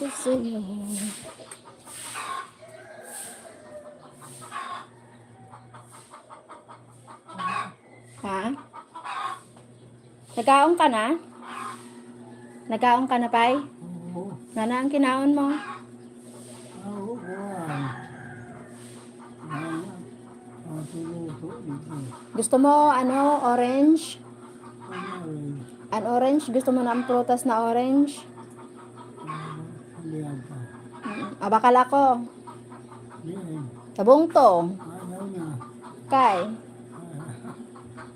ko sa'yo. Ha? Nagaong ka na? Nagaong ka na, Pai? Oo. Nana ang kinaon mo? Oo, kuwan. Matuluto dito. Gusto mo, orange? Ano rin? An orange? Gusto mo ng prutas na orange? Hindi pa. Bakal ako. Diyan. Tabong to. Ayaw na. Kay?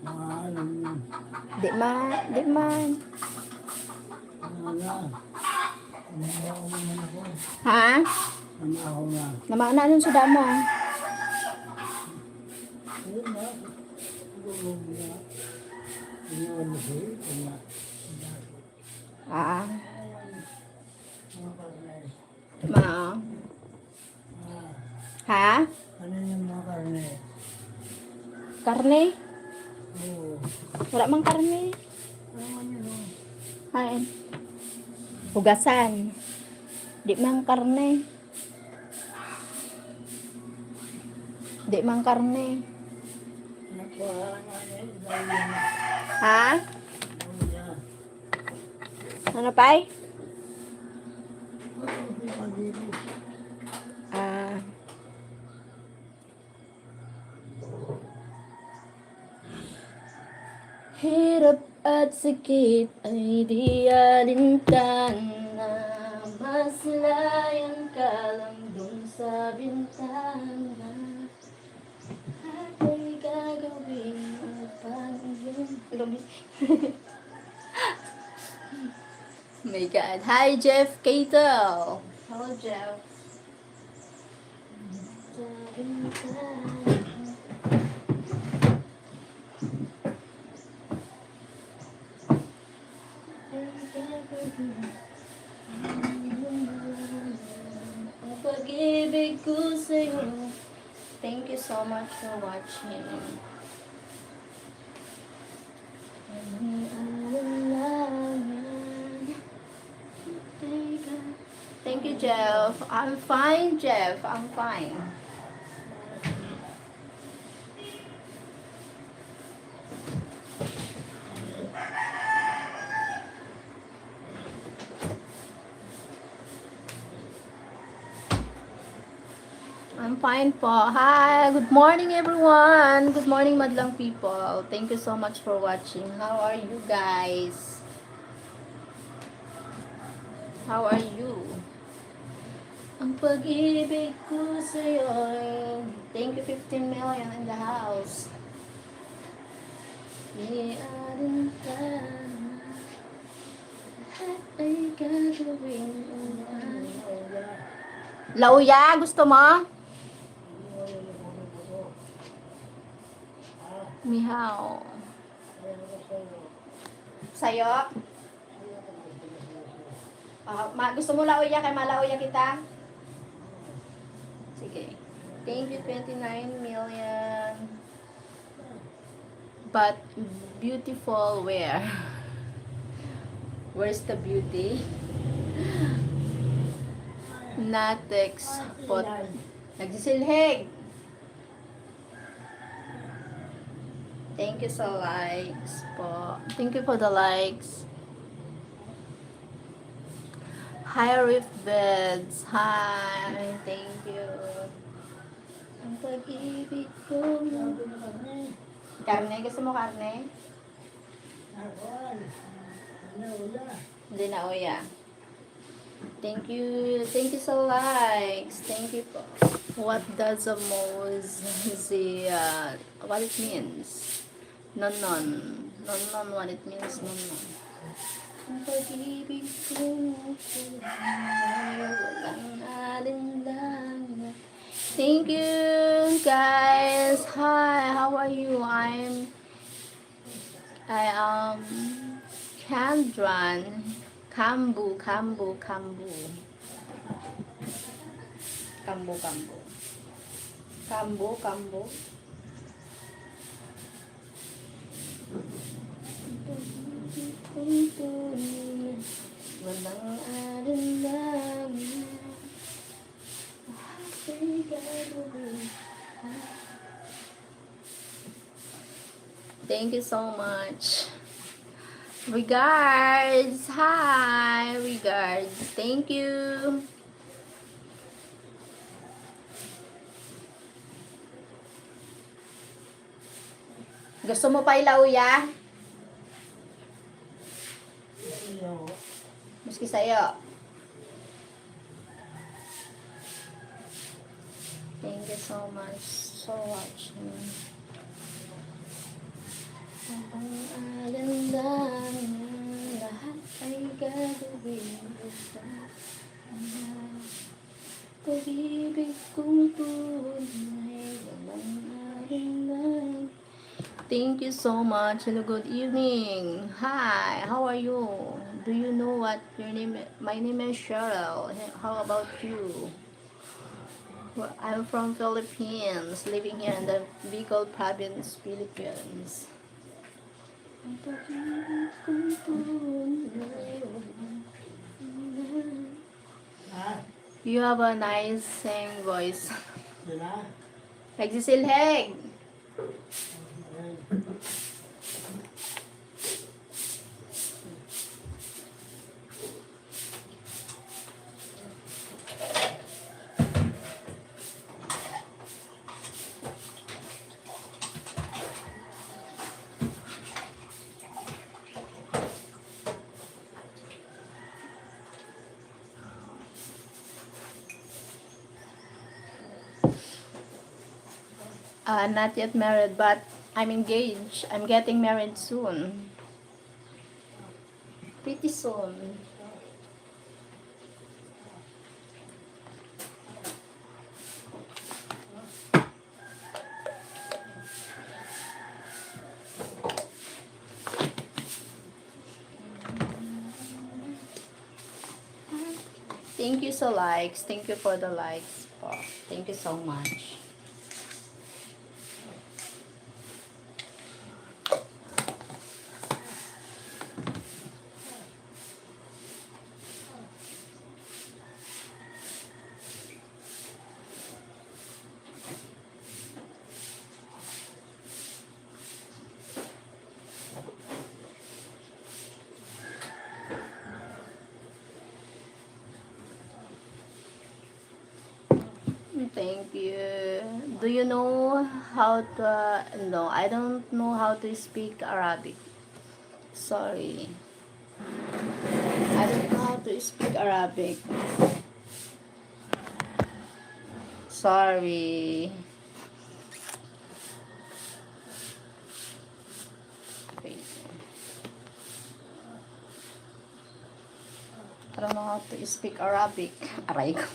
Maalam yun. Di man. Wala. Umahaw naman ako. Ha? Umahaw na. Namana nun suda mo. Ayun na. Gulong na. Iniwan na siya. Kaya. Ah. Ma. Ha? Ano yung mga karne? Karne? Oo. Wala mang karne. Ano yun? Hain. Hugasan. Di mang karne. Di mang karne. Nakuha nga niya. Dahil yun. Ha? Kuya. Ano pa'y? Pag-ibig. Ah. Hirap at sakit ay di alintana. Maslayan ka lang dun sa bintana. At may gagawin upang iyong... My God. Hi, Jeff Cato. Hello, Jeff. Sa bintana. Ang pag-ibig ko sa'yo. Thank you so much for watching. Thank you, Jeff. I'm fine, Jeff. I'm fine. I'm fine po. Hi, good morning everyone. Good morning madlang people. Thank you so much for watching. How are you guys? How are you? Ang pag-ibig ko sa'yo. Thank you 15 million in the house. Iaarin ka lahat ay gagawin mo. Lauya, gusto mo? Mihaw. Sayo? Gusto mo lauya kay malauya kita? Sige. Thank you 29 million. But beautiful where? Where's the beauty? Natex pot. Nagsisilhig. Thank you sa likes po. Thank you for the likes. Hi, Riff Beds. Hi. Thank you. Ang pag-ibig ko. Karne? Gusto mo karne? Hindi na uya. Thank you. Thank you sa likes. Thank you po. What does a mosey, what it means? Non. What it means, non. Ang pag-ibig ko, walang alinlangan. Thank you, guys. Hi, how are you? I am Candran. Kambu. Walang alinlangan. Thank you so much. Regards. Hi. Regards. Thank you. Gusto mo pa ilauya? Iyo. Maski sa'yo. Thank you so much for watching. Ang alandan lahat ay gagawin ko. Pag-ibig kong tunay walang alandan. Thank you so much. Hello, good evening. Hi, how are you? Do you know what your name is? My name is Sheryl. How about you? Well, I'm from Philippines, living here in the Bicol province, Philippines. Ha? You have a nice sing voice. Sila? Nagsisilheg! Ayan. Not yet married, but I'm engaged. I'm getting married soon. Pretty soon. Thank you so likes. Thank you for the likes. Oh, thank you so much. Thank you. Do you know how to... No, I don't know how to speak Arabic. Sorry. I don't know how to speak Arabic. Sorry. Wait. I don't know how to speak Arabic. Aray ko.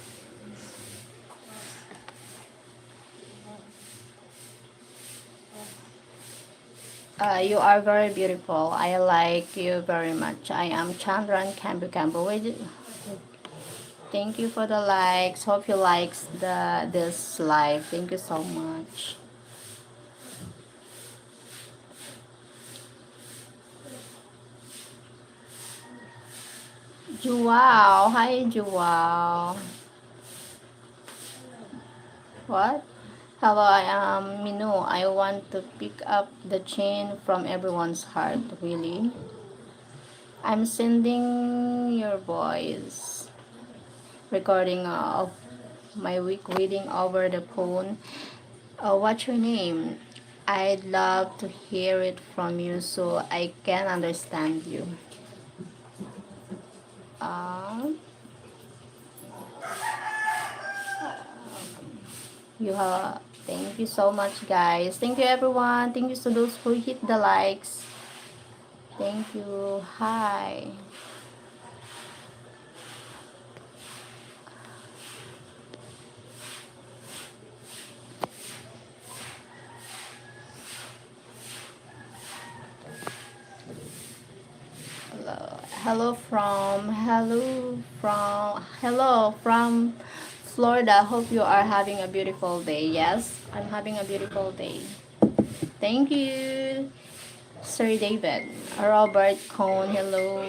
You are very beautiful. I like you very much. I am Chandran Kambu Kambu. Thank you for the likes. Hope you likes this live. Thank you so much. Joao. Hi, Joao. What? Hello, I am Minu. I want to pick up the chain from everyone's heart. Really? I'm sending your voice recording of my week reading over the phone. What's your name? I'd love to hear it from you so I can understand you. Uh, you have Thank you so much, guys. Thank you, everyone. Thank you to those who hit the likes. Thank you. Hi. Hello from Florida. Hope you are having a beautiful day. Yes, I'm having a beautiful day. Thank you, Sir David. Robert Cohn. Hello.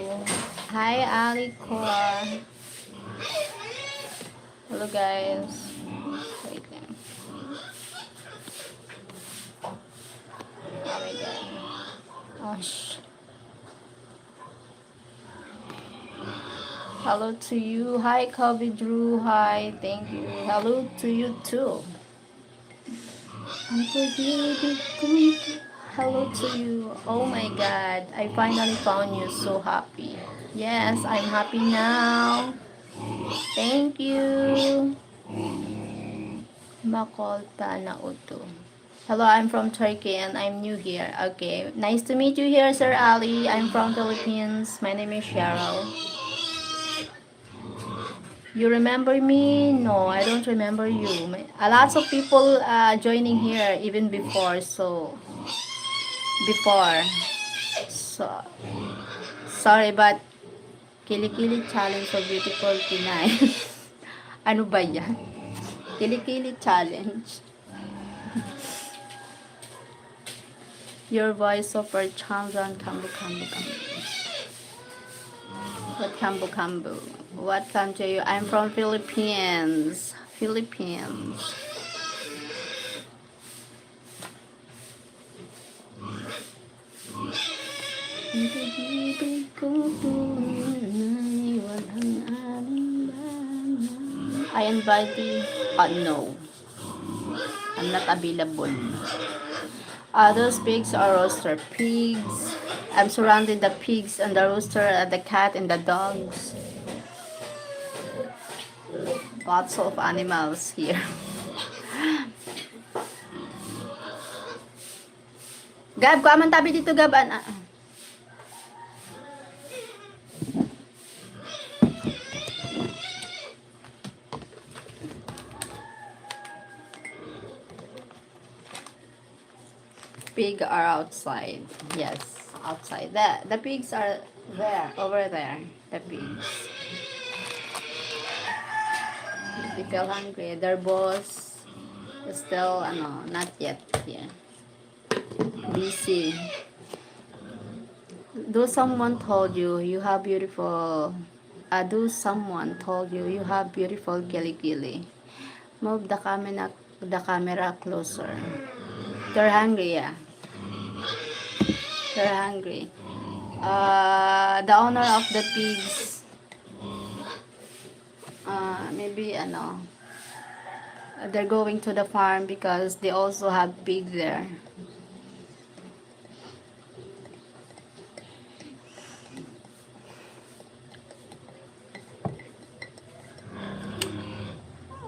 Hi, Ali Cora. Hello, guys. Wait lang. Oh my God. gosh. Hello to you. Hi, Kobe Drew. Hi, thank you. Hello to you too. Hello to you. Oh my god, I finally found you. So happy. Yes, I'm happy now. Thank you. Bicol na Uto. Hello, I'm from Turkey and I'm new here. Okay, nice to meet you here, Sir Ali. I'm from Philippines. My name is Sheryl. You remember me? No, I don't remember you. A lot of people joining here even before. Before. So, sorry, but Kilikili Challenge so Beautiful Pinay. Ano ba yan? Kilikili Challenge. Your voice super charms on Kambu Kambu Kambu. What Kambu Kambu? What country are you? I'm from Philippines. Philippines. I invite you. No. I'm not available. Those pigs are roaster pigs. I'm surrounding the pigs and the rooster, the cat and the dogs. Lots of animals here. Gab, kuha man tabi dito, Gab. Pig are outside. Yes, outside. The pigs are there, over there. The pigs. They feel hungry. Their boss is still, not yet here. Busy. Do someone told you you have beautiful? Do someone told you you have beautiful gili-gili? Move the camera closer. They're hungry, yeah. They're hungry. The owner of the pigs, maybe, they're going to the farm because they also have pig there.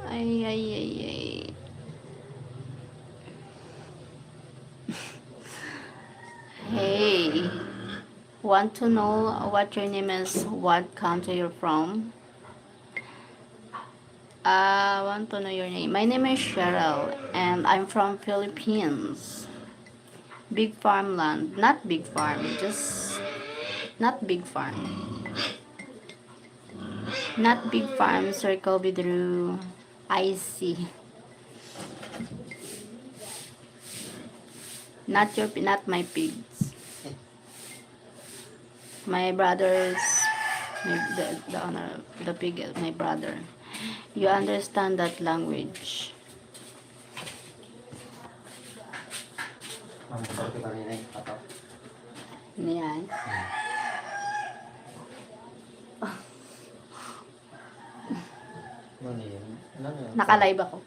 Ay, ay, ay, ay. Hey, want to know what your name is, what country you're from? Want to know your name. My name is Sheryl and I'm from Philippines. Big farmland, not big farm, just not big farm. Not big farm, Circle Bidru. I see. Not my pigs. My brothers, the owner, the pig is my brother. You understand that language? Niyan. Naka-live ako.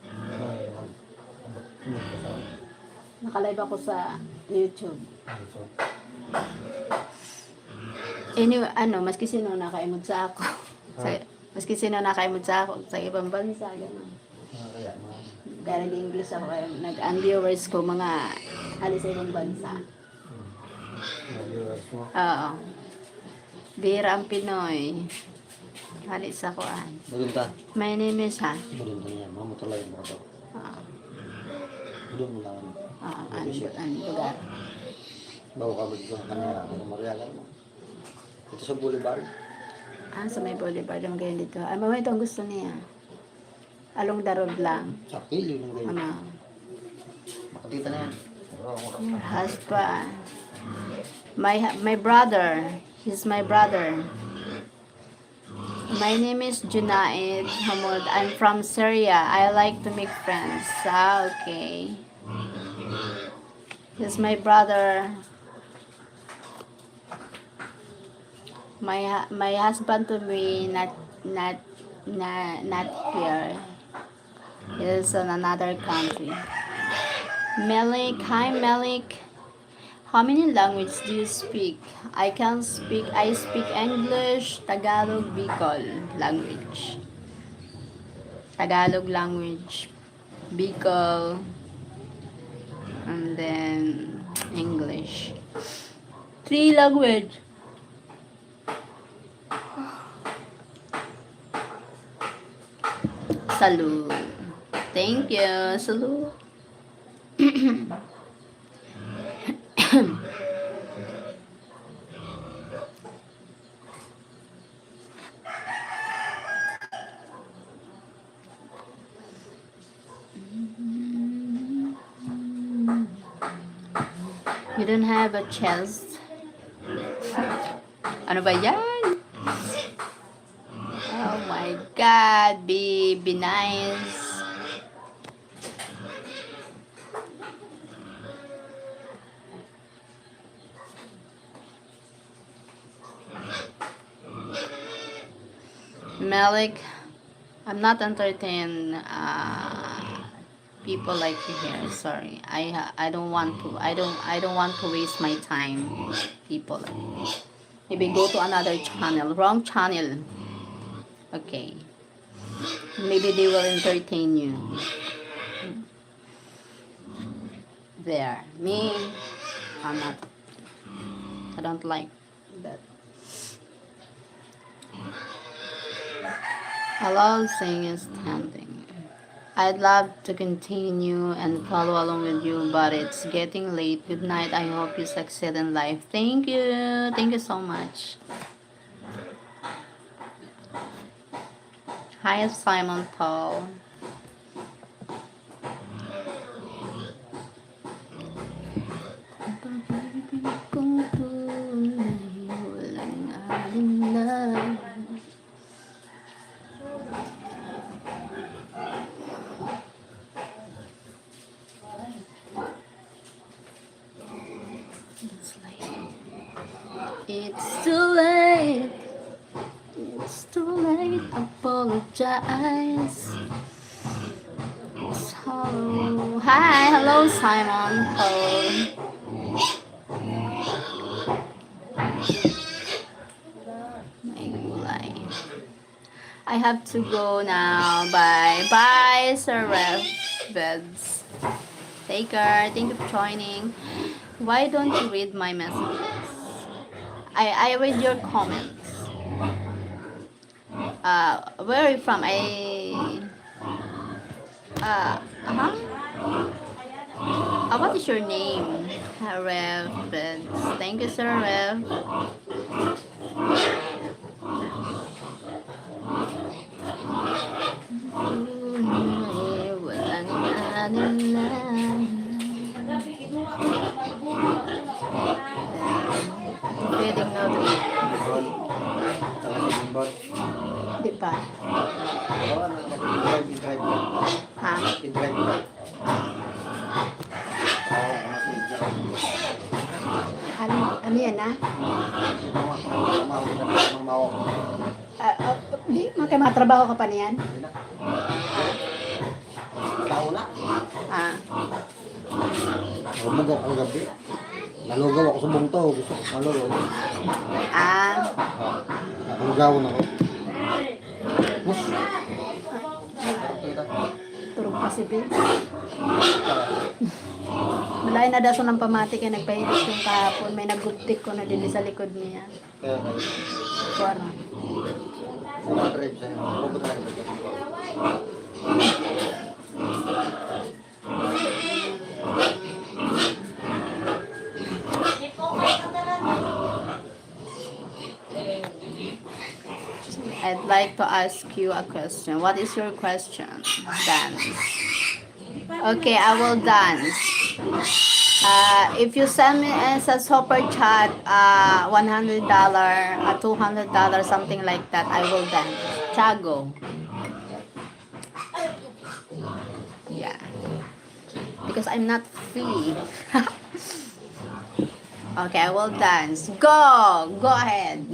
Naka-live ako sa YouTube. Anyway, maski sino nakaimod sa ako. Maski sino nakaimod sa ako sa ibang bansa, gano'n. Kaya nag-English ako, ang viewers ko, mga halos sa ibang bansa. Oo. Bira ang Pinoy. Halis ako Budunta. My name is Budunta niya. Mga mutulay mo ito. Budun mo lang. Ang lugar. Bago ka ba dito sa kanila? Ano mariagan mo? Ito sa Boulevard. Sa may boulevard yung ganyan dito. Mamaya ito ang gusto niya. Along the road lang. Sa pili ng ganyan. Makatita na yan. Your husband. My brother. He's my brother. My name is Junaid Hamud. I'm from Syria. I like to make friends. Okay. He's my brother. My husband to be not here. Is in another country. Malik, hi Malik. How many languages do you speak? I speak English, Tagalog, Bicol language. Tagalog language, Bicol, and then English. 3 language. Salud. Thank you. Salud. You don't have a chest. Ano ba yan? Oh my God, be nice. Malik, I'm not entertain people like you here. Sorry, I don't want to. I don't want to waste my time. People, maybe go to another channel. Wrong channel. Okay. Maybe they will entertain you. There. Me, I'm not. I don't like that. I love singing standing. I'd love to continue and follow along with you, but it's getting late. Good night. I hope you succeed in life. Thank you. Thank you so much. Hi, Simon Paul. It's too late. It's too late. Apologize. So, hi, hello, Simon. Hello. My life. I have to go now. Bye. Bye, Sir Rev. Beds. Take care. Thank you for joining. Why don't you read my messages? I read your comments. Where are you from? What is your name? Rev. Thank you, Sir Rev. Feeding na di ba? Ha? Ano yan na? Di, matrabaho ka pa niyan? Umugaw ang gabi. Nalugaw ako sa bungto. Gusto ko malulog. Nalugawan ako. Bus. Turog pa si Bill. Malay na daso ng pamatik kaya nagpahilis yung kahapon. May naguptik ko na din sa likod niya. Kaya kayo. Kuwara. Drive sa'yo. Huwag talaga. I'd like to ask you a question. What is your question? Dance. Okay, I will dance. If you send me as a super chat, $100, $200, something like that, I will dance. Chago. Yeah. Because I'm not free. Okay, I will dance. Go! Go ahead.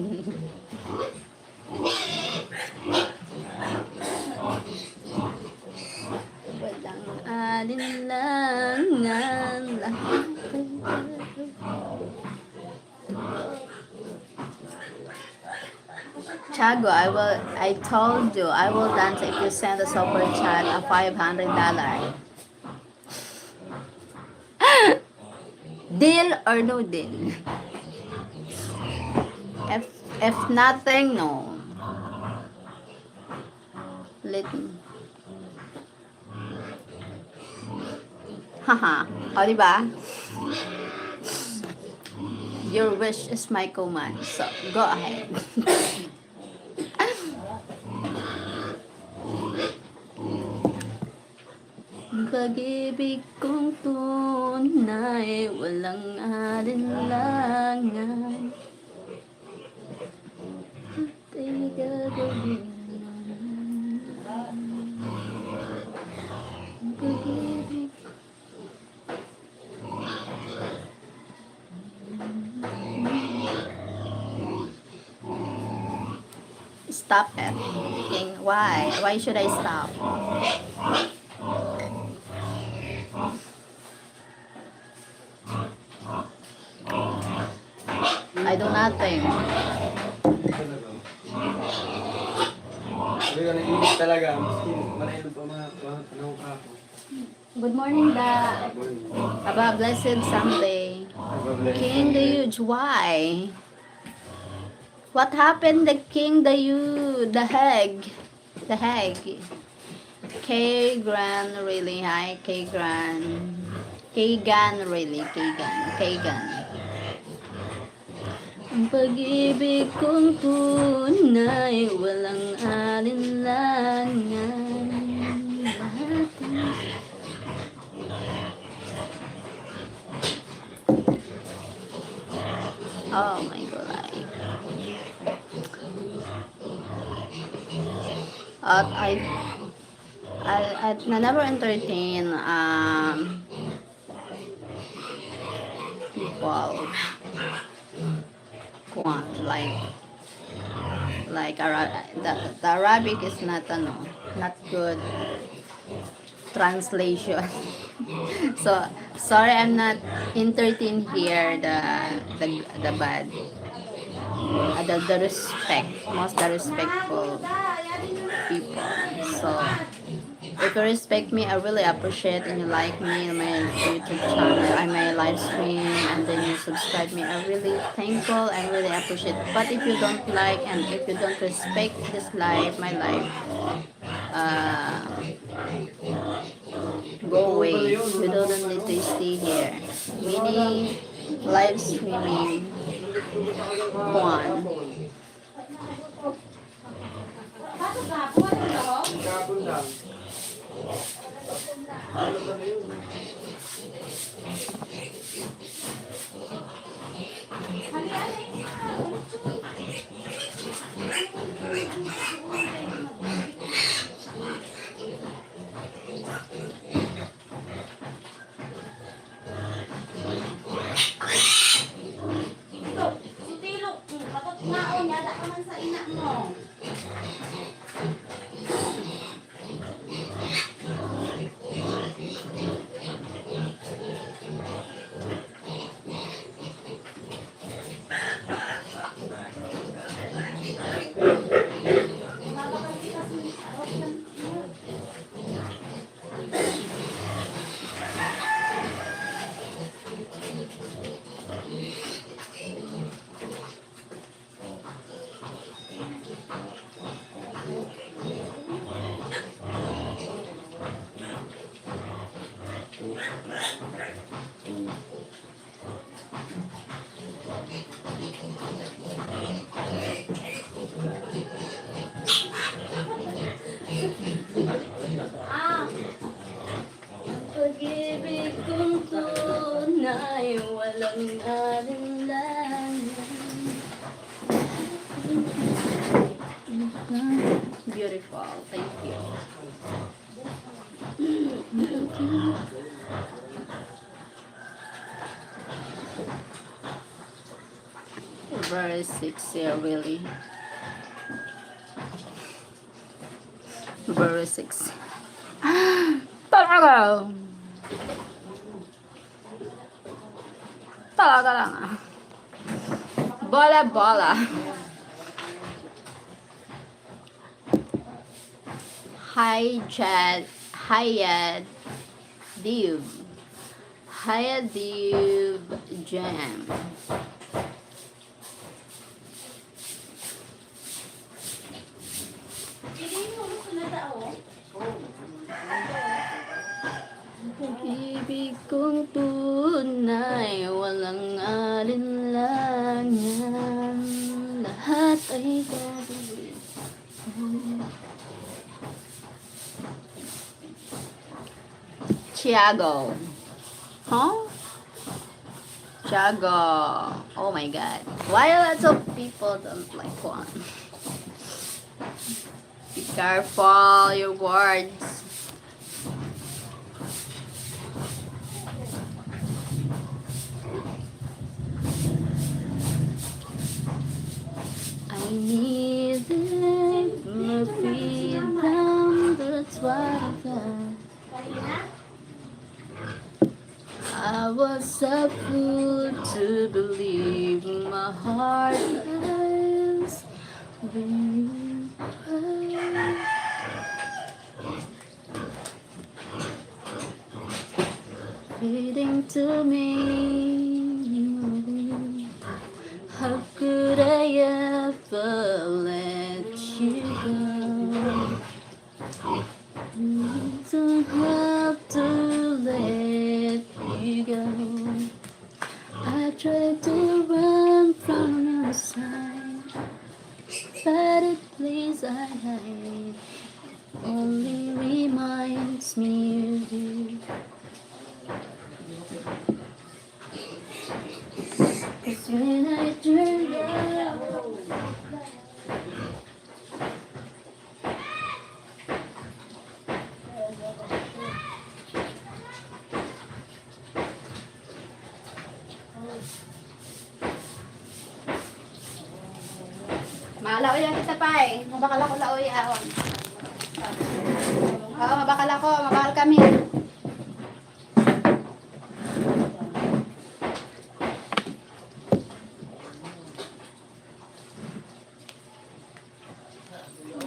Walang alinlangan, lahat ay Chago, I told you, I will dance if you send a super chat of $500. Deal or no deal? If nothing, no. Let me. Haha. O, diba? Your wish is my command. So, go ahead. Pag-ibig kong tunay, walang alinlangan. Ay gagawin pag-ibig. Stop it. King. Why? Why should I stop? I do nothing. Hindi ka nag-ibig talaga. Miskin, marayang pa mga panahon ka ako. Good morning, Da. Have a blessed Sunday. King the Huge, why? What happened the King the Huge, the Hag? The Hag. K-Gran, really? Hi, K-Gran. K-Gan, really? K-Gan. Ang pag-ibig kong tunay, walang alinlangan. Lahat oh my God. I never entertain people like the Arabic is not not good translation. So sorry, I'm not entertain here the bad the respectful people. So if you respect me, I really appreciate, and you like me in my YouTube channel, my live stream, and then you subscribe me. I really thankful and really appreciate. But if you don't like and if you don't respect this life, my life, go away. You don't need to stay here. Mini live streaming one. Kapon lang. Ano ba na yun? Pag-ibig kong tunay, walang alinlangan. Beautiful, thank you. Very sexy, really. February 6. Talaga. Talaga lang ah. Bola, bola. Hi, Chad. Hiya, Dib. Hiya, Dib. Jam. Pag-ibig kong tunay, walang alinlangan. Lahat ay gagawin. Tiago. Huh? Tiago. Oh my god. Why lots of people don't like one? Be careful your words. I need it, my freedom, that's what I got. I was a fool to believe my heart lies when you cry. Fading to me, how could I ever let you go? You don't have to let you go. I tried to run from your side, but it place I hide only reminds me of you. 'Cause when I turn around, malaw yan kita pa eh. Mabakal ako laoy ahon. Oo, mabakal ako. Mabakal kami.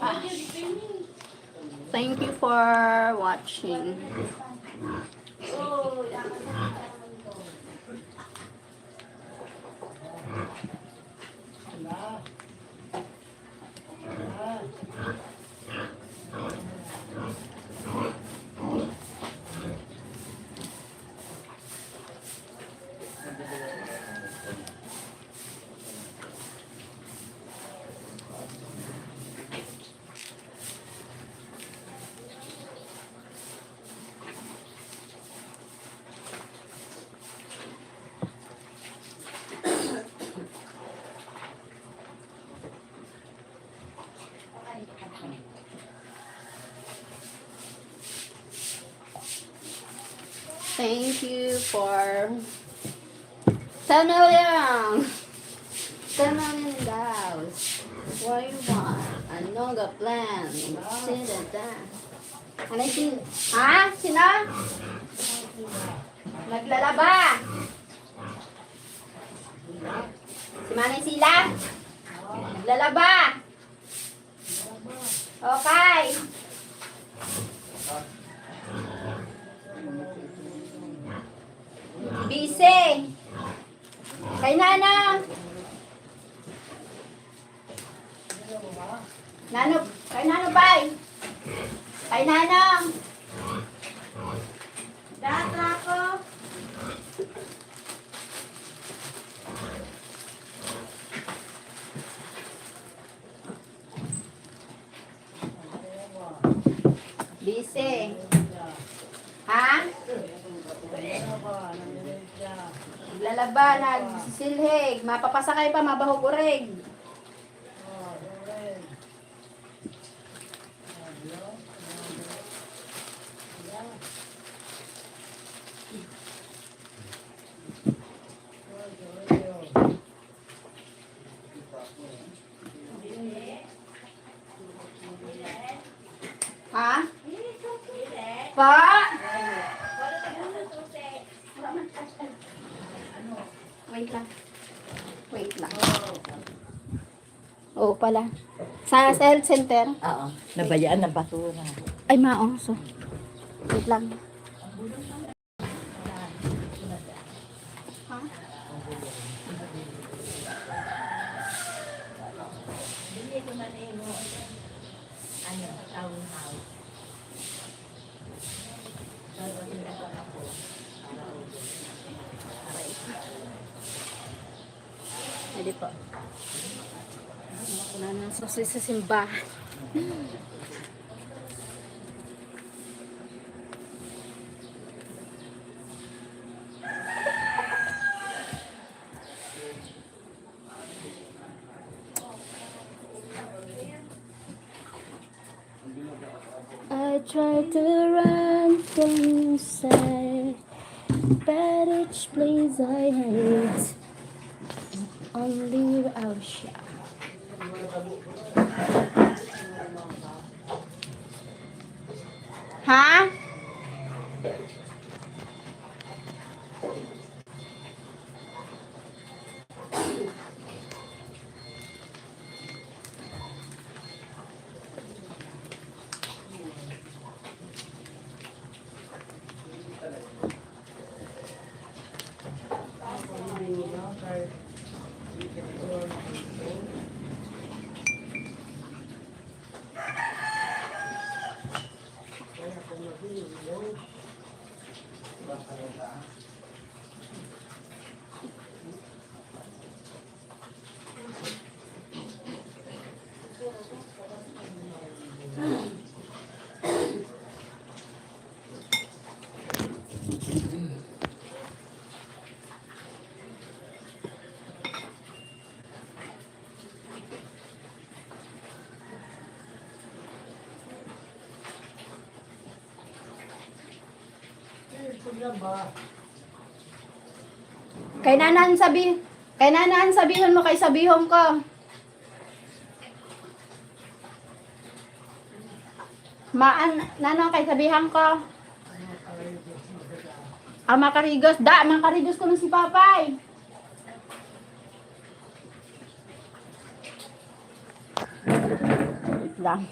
Ah. Thank you for watching. Thank you for 10 million. 10 million dollars. What do you want? Ano ga plan? Sino da? Ano si? Ha? Sino? Naglalaba. Si Manay Sila? Naglalaba. Okay. Busy. Kay Nana. Nano, kay Nano bay. Kay Nano. Data ko. Busy. Ha? Lalaba, nagsisilhig, mapapasakay pa, mabahog urig. Ha? Pa? Wait lang. Wait lang. Oo pala. Sa health center? Oo. Nabayaan ng basura. Ay, maong. So, wait lang. Ha? Hindi ko na mo. Ano, townhouse. Hindi po. Wala na sa simbahan. I try to run from inside, but each place I hate, only our share. Ha? Kay nanaan sabihin mo kay sabihon ko. Nanong kay sabihan ko. Makarigos. Makarigos ko ng si Papay. Wait lang.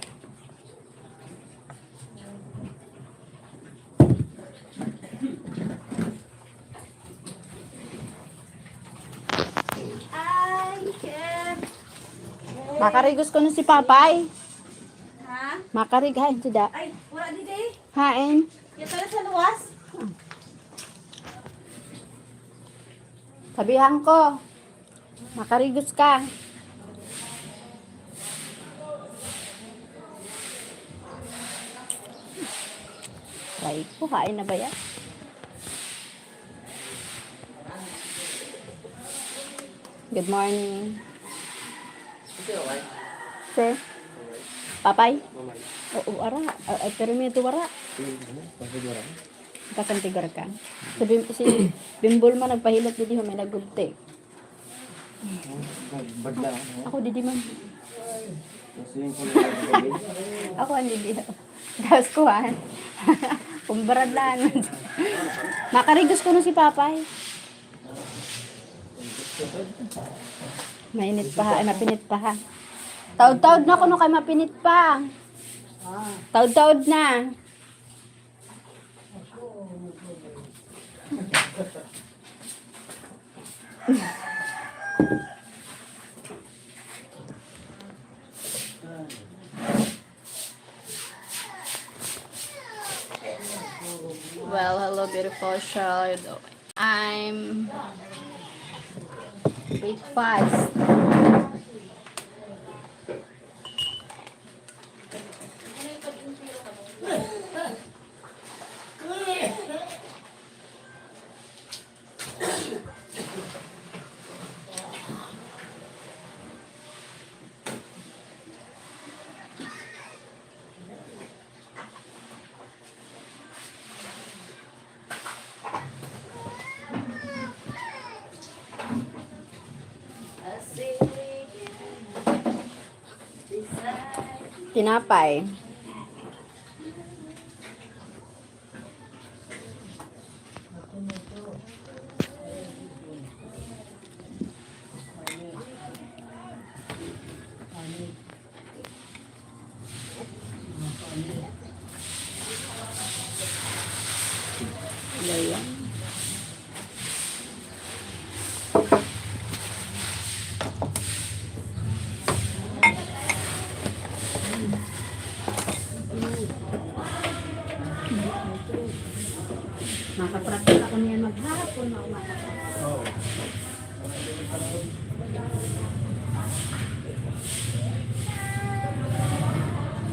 Makarigos ko ng si Papay. Ha? Makarigay, tidak. Ay, wala di day. Hain. Yan pala sa luwas. Sabihan ko. Makarigos ka. Try ko, hain na ba yan? Good morning. Sir? Papay? Oo, ara. Ay, pero may ito wara. Kasantigar ka. Si Bimbol man nagpahilot didi may nagugte. Badla. Ako didi man. Kasi yung kulay. Ako hindi didi. Tapos kuhan. Kumbaradlaan. Makarigos ko na si Papay. Mainit pa ha. Ay, mapinit pa ha. Taod-taod na ko no kay mapinit pa. Taod-taod na. Well, hello beautiful child. I'm breakfast. Tinapay. Makapractice ako niyan maghapon, maumaga. Oo.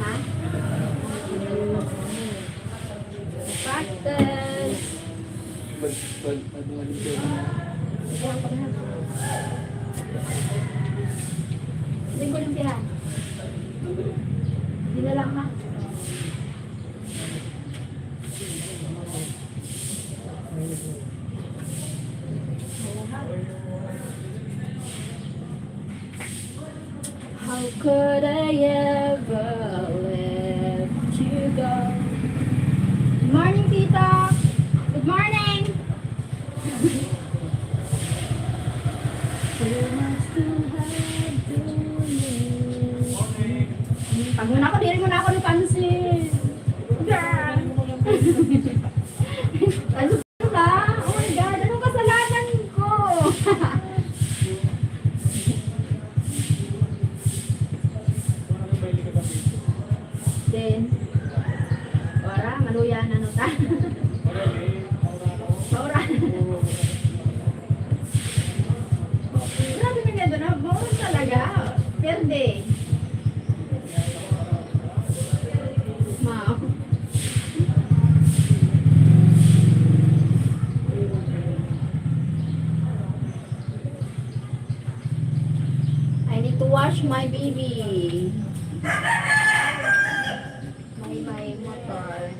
Ha? Practice. Hindi ko lang pihan. Hindi na lang ha. How could I ever let you go? Good morning, Tita. Good morning. So much to have to live. Pag muna ako, diri muna ako ng pansin. Girl. Ano ba? Oh my God, anong kasalanan ko? Then, ora, maluya na no ta. Ora. Grabe na ganda na, bawal talaga. Perde. Mao. I need to wash my baby. My motor.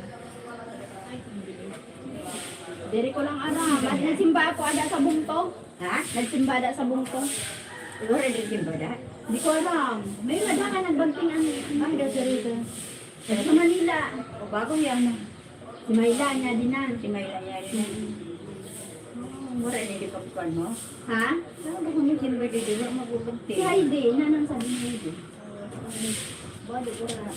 Diri ko lang ano, nagsimba ako ada sa bungto. Ha? Nagsimba ada sa bungto. Ikaw rin nagsimba na? Hindi ko alam. May nada ka nagbagting ang Ay, dito rito. sa Manila. O bago yan na. Si Mayla niya din na. Si Mayla niya rin. Mura rin di pagkuhan mo. Ha? Saan ba kung yung simba dito? Wala magpapagti. Si Heidi, nanang sabi ni Heidi. Bado ko na.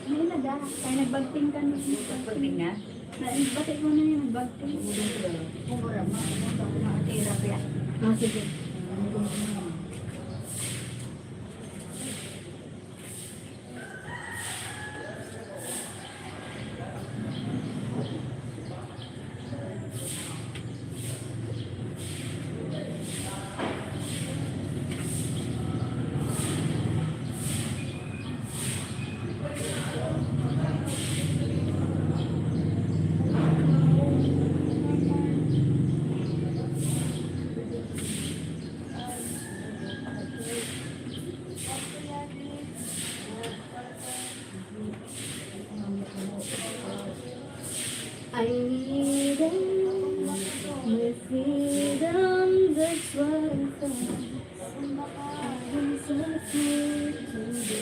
May nada. Kaya nagbagting ka na. Pagpagting na. Batik mo na yung nagbagting. Kung mura mo, makatira pa yan. Ah, sige. I need my freedom, that's what I thought. I'm so free to be.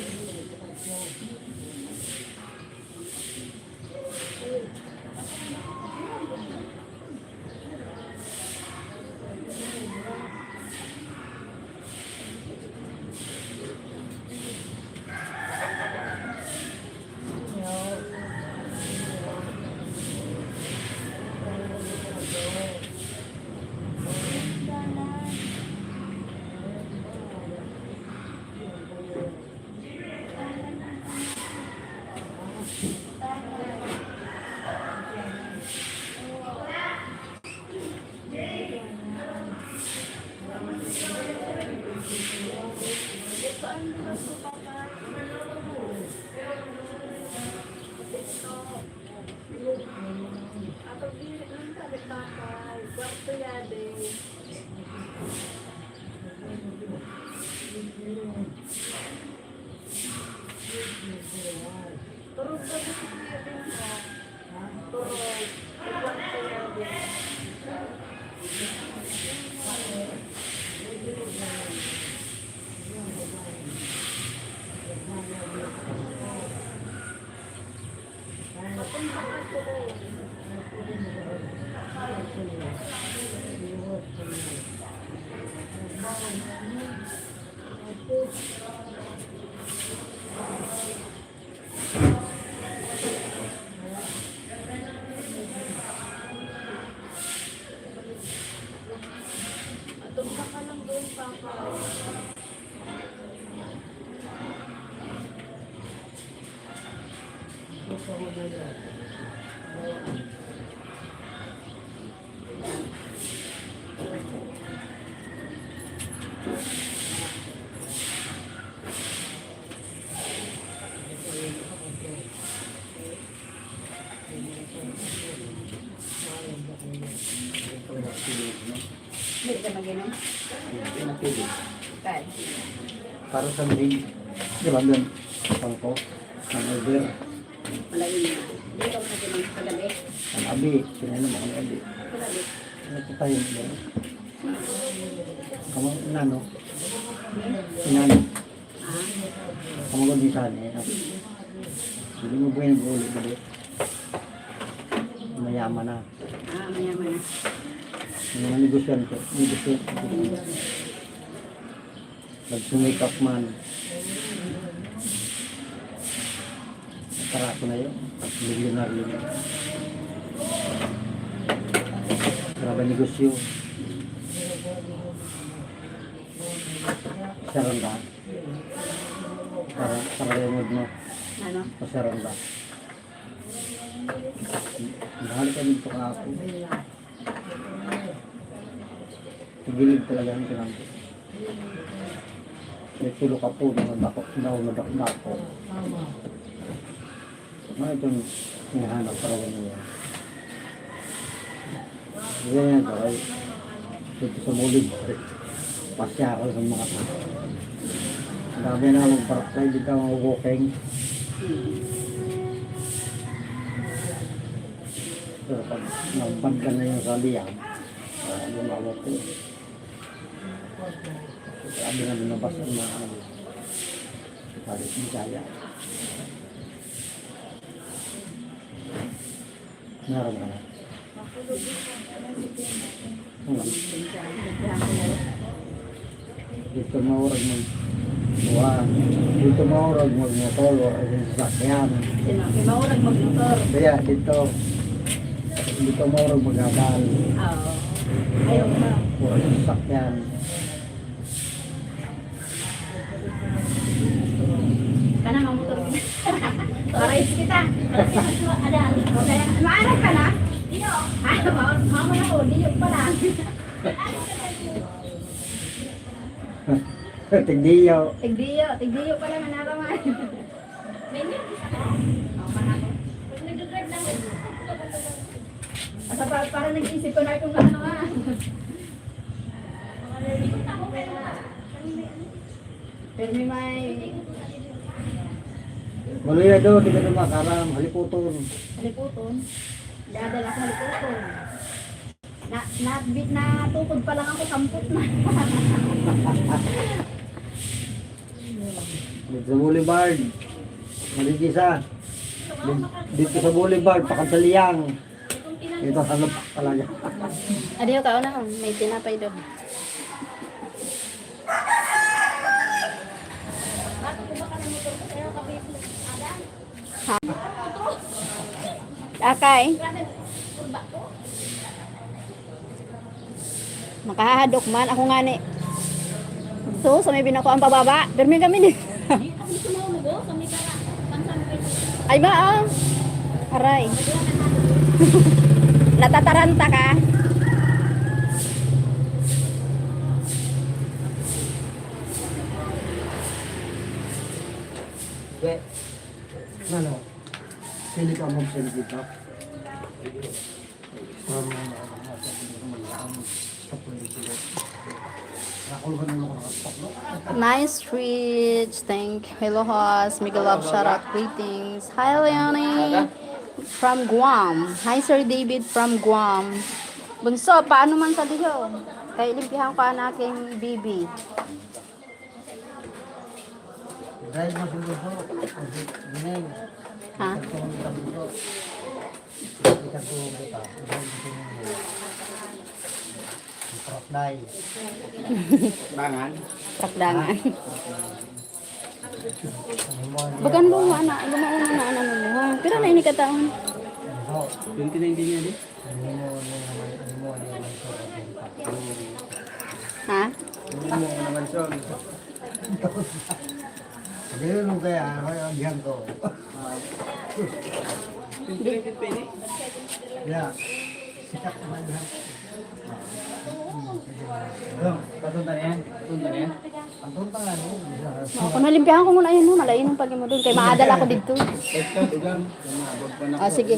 Hindi ka mag-inom. Hindi na pwede. Kahit. Para sa main. Di ba doon? Pangko. Ang over. Malayo na. Hindi ka mag-inom kagabi. Ang abi. Sinainom ako ng abi. Kagabi. Ano po tayo? Kamu inano? Inano? Kamu ko di sana eh. Hindi mo ba yung ulit ulit? Mayaman na. Mayaman na. Yung mga negosyan ko. Negosyan. Nagsumikap man. Para ko na yun. Milyonaryo na. Grabe negosyo. Sarang ka. Para rin mo. Ano? Pasarang ka. Mahal ka dito kahapon. Tigilid talaga ang kinangko. May tulo ka po na nadako. Mga itong hinahanap talaga niya. Ganyan ito ay dito sa mulid. Pasya ako sa mga tao. Ang dami na magparakay, di ka mag-walking. Pero pag nagbad ka na yung saliyan, lumawag ko. Sabi na binabas ang mga ano. Sabi ko, kaya. Meron ka na. Dito maurag mo. Dito maurag mo motor o sasakyan. May maurag mag-motor. Kaya dito maurag mag-abal. Oo. Ayaw mo. O sasakyan. Kana ng motor kita. Parais kita. Ada. Maaral ka na? Diyo. Mama na ko. Diyo pa lang. Tigdiyo. Tigdiyo pala manaraman. Asa para nag-isip ko na kung ano ah. Pero may Maluya daw, di ka na makaram. Haliputon. haliputon. Dadala ko haliputon. Na tukod pa lang ako, samput na. Dito sa boulevard. Maligisa. Dito sa boulevard, pakadaliyang. Dito sa lupak talaga. Adiyo ka na, may tinapay doon. Ha? Akay. Makahadok man ako nga ni. So, sa may binako ang pababa. Pero may kami ni. Ay ba ah? Aray. Natataranta ka. Okay. Ano? Sili ka mo sili dito. Nice reach. Thank Hello host. Mega love shoutout greetings. Hi Leonie from Guam. Hi Sir David from Guam. Bunso, paano man sa diyo? Kaya ilimpihan ko ang aking bibi. Dahil mo siguro po. Ginay. Ha? Bangan. Prakdangan. Bagan mo ana, lumaon na ana mo ha. Pero na ini kataon. 2019 niya di? Ha? Hindi mo ako naman siya. Hindi nung kaya, ang bihan ko. 2020 pwede? Yeah. Sikat naman bihan. Patunta na yan? Patunta na yan? Ang tunta nga no. Kung nalimpihan ko muna yun, malayo ng pag mo doon. Kaya maadal ako dito. Ito, ugang. Abog pa na Ah, sige.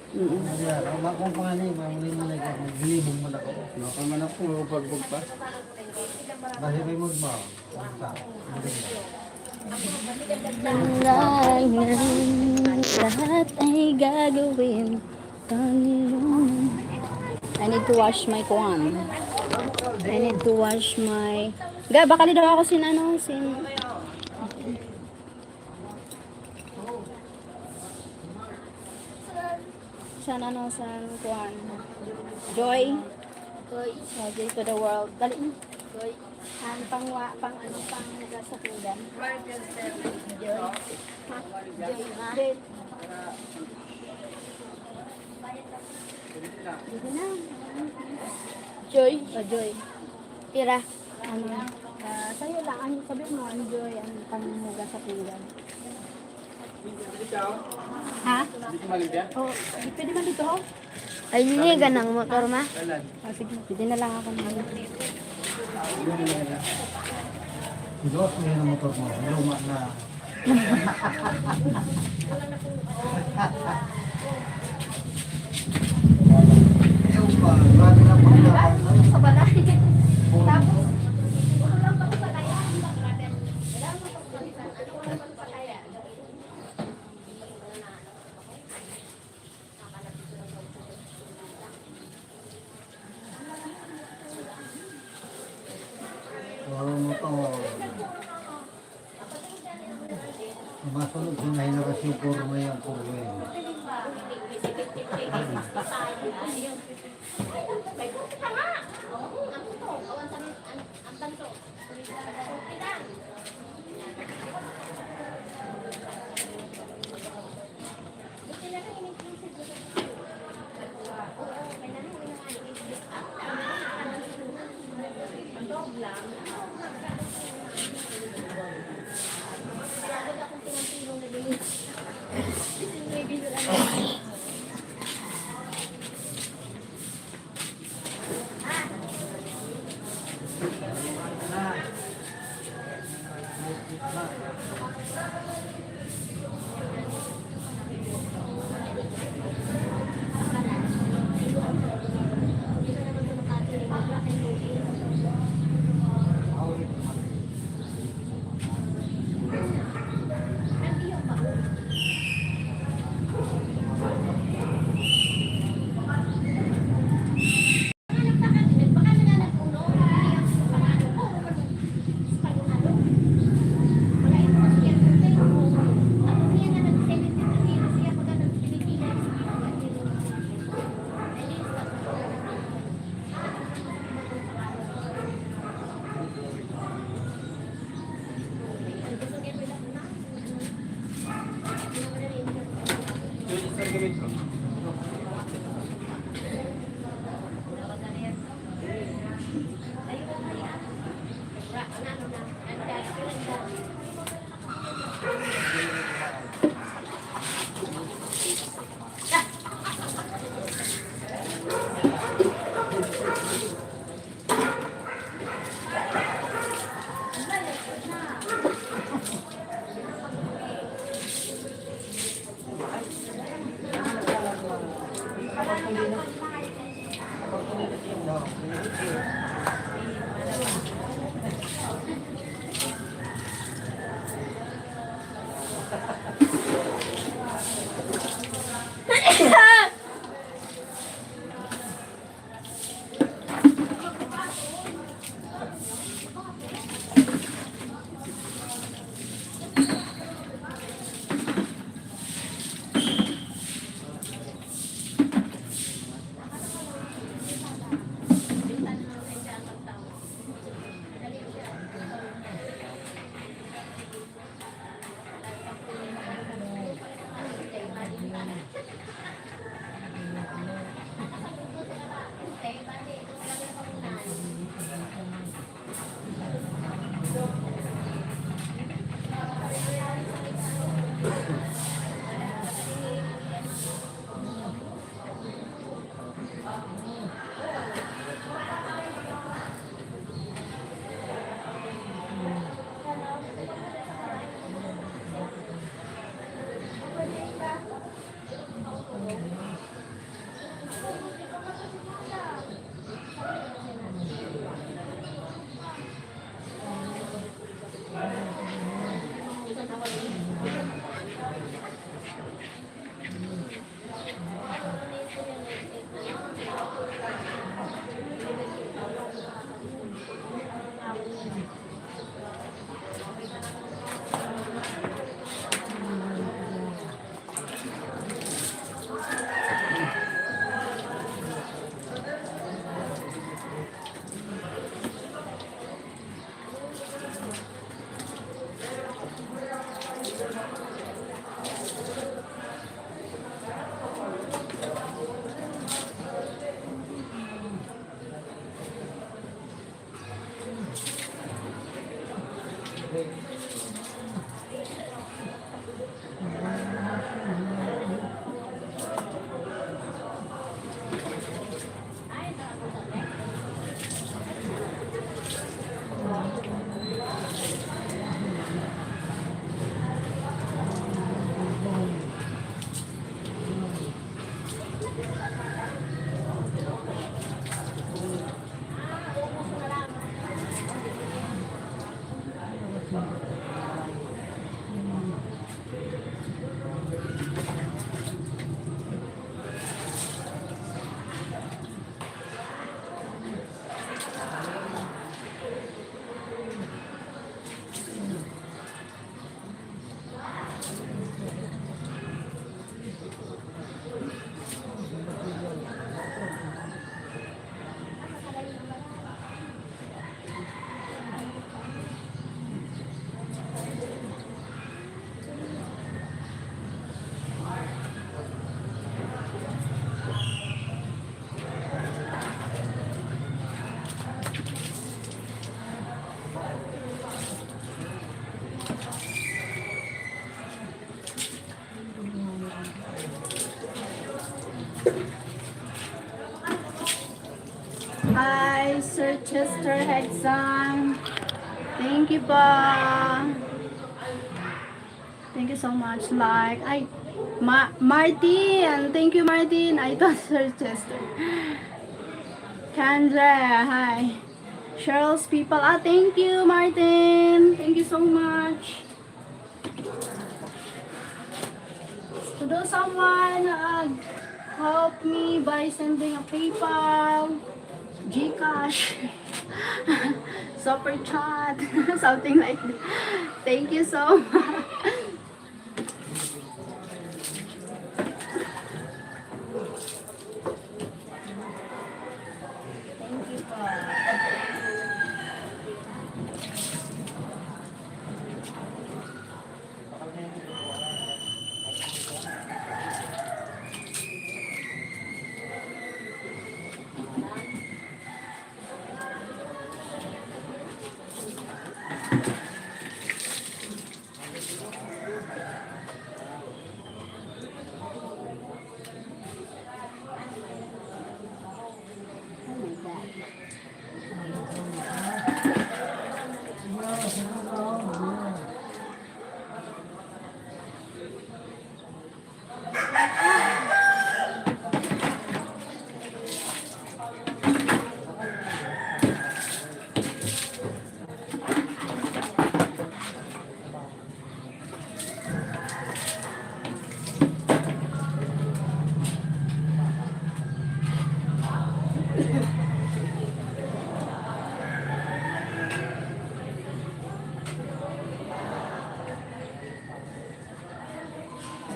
Kaya, kung panganay, mamuli mo na ikaw, maglimong mo na ko. Naka man ako, mapagbog pa. Dahil may magma. Lahat ay gagawin. Panginoon. I need to wash my kuwan. I need to wash my... Ga, baka daw ako sin ano, sin... San ano, san kuwan. Joy. Joy to the world. Dali mo. Joy. Ang pang sa pinggan. Joy. Ha? Joy. Joy. Dito na. Joy. Joy. Tira. Ano? Sa'yo lang. Ano sabi mo? Joy. Ang pangmuga sa pinggan. Ha? Hindi ko malimpya. Oh, pwede man dito, oh? Ay, hindi ganang motor ma. Kailan? Sige, pwede na lang ako naman. Diyos, may ng motor mo. Luma na. Ewan pa, marami na pagkakas. Sa balay. Tapos, mo to. Masunod sa mahina kasi puro mo yan, puro yan. Hi, Sir Chester Hexam. Thank you pa. Thank you so much. Like, ay, Martin. Thank you, Martin. I thought Sir Chester. Kendra, hi. Cheryl's people. Ah, thank you, Martin. Thank you so much. To do someone help me by sending a PayPal, Gcash, Super Chat, something like that. Thank you so much. Thank you po.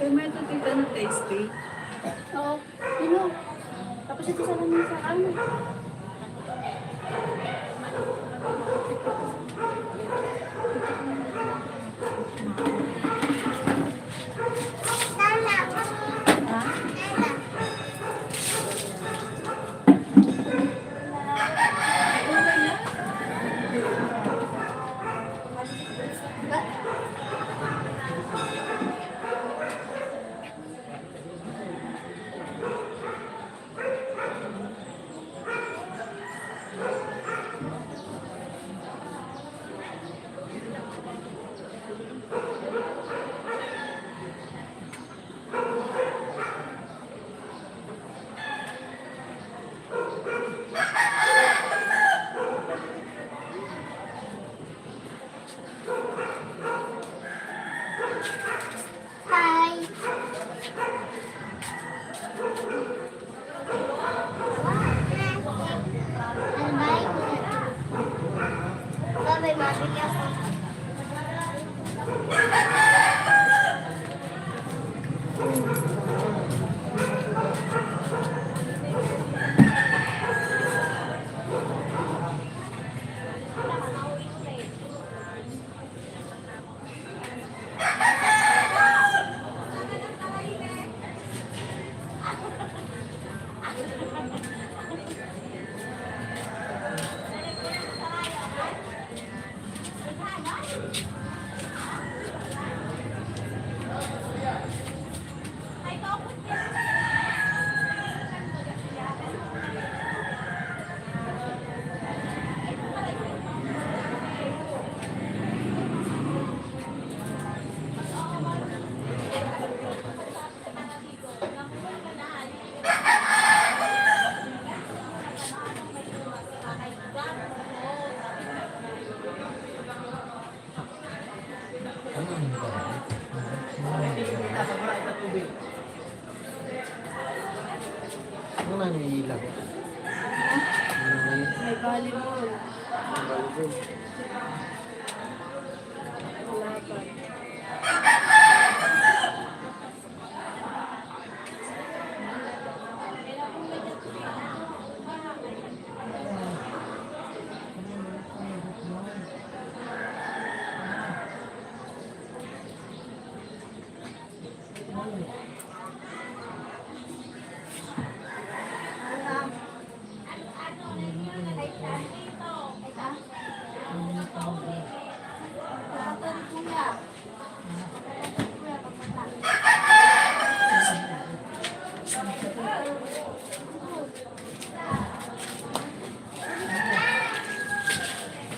So, may tutita ng tasty. Oo, yun o. Tapos ito sa namin sa ano. Ano na nililag? May volleyball.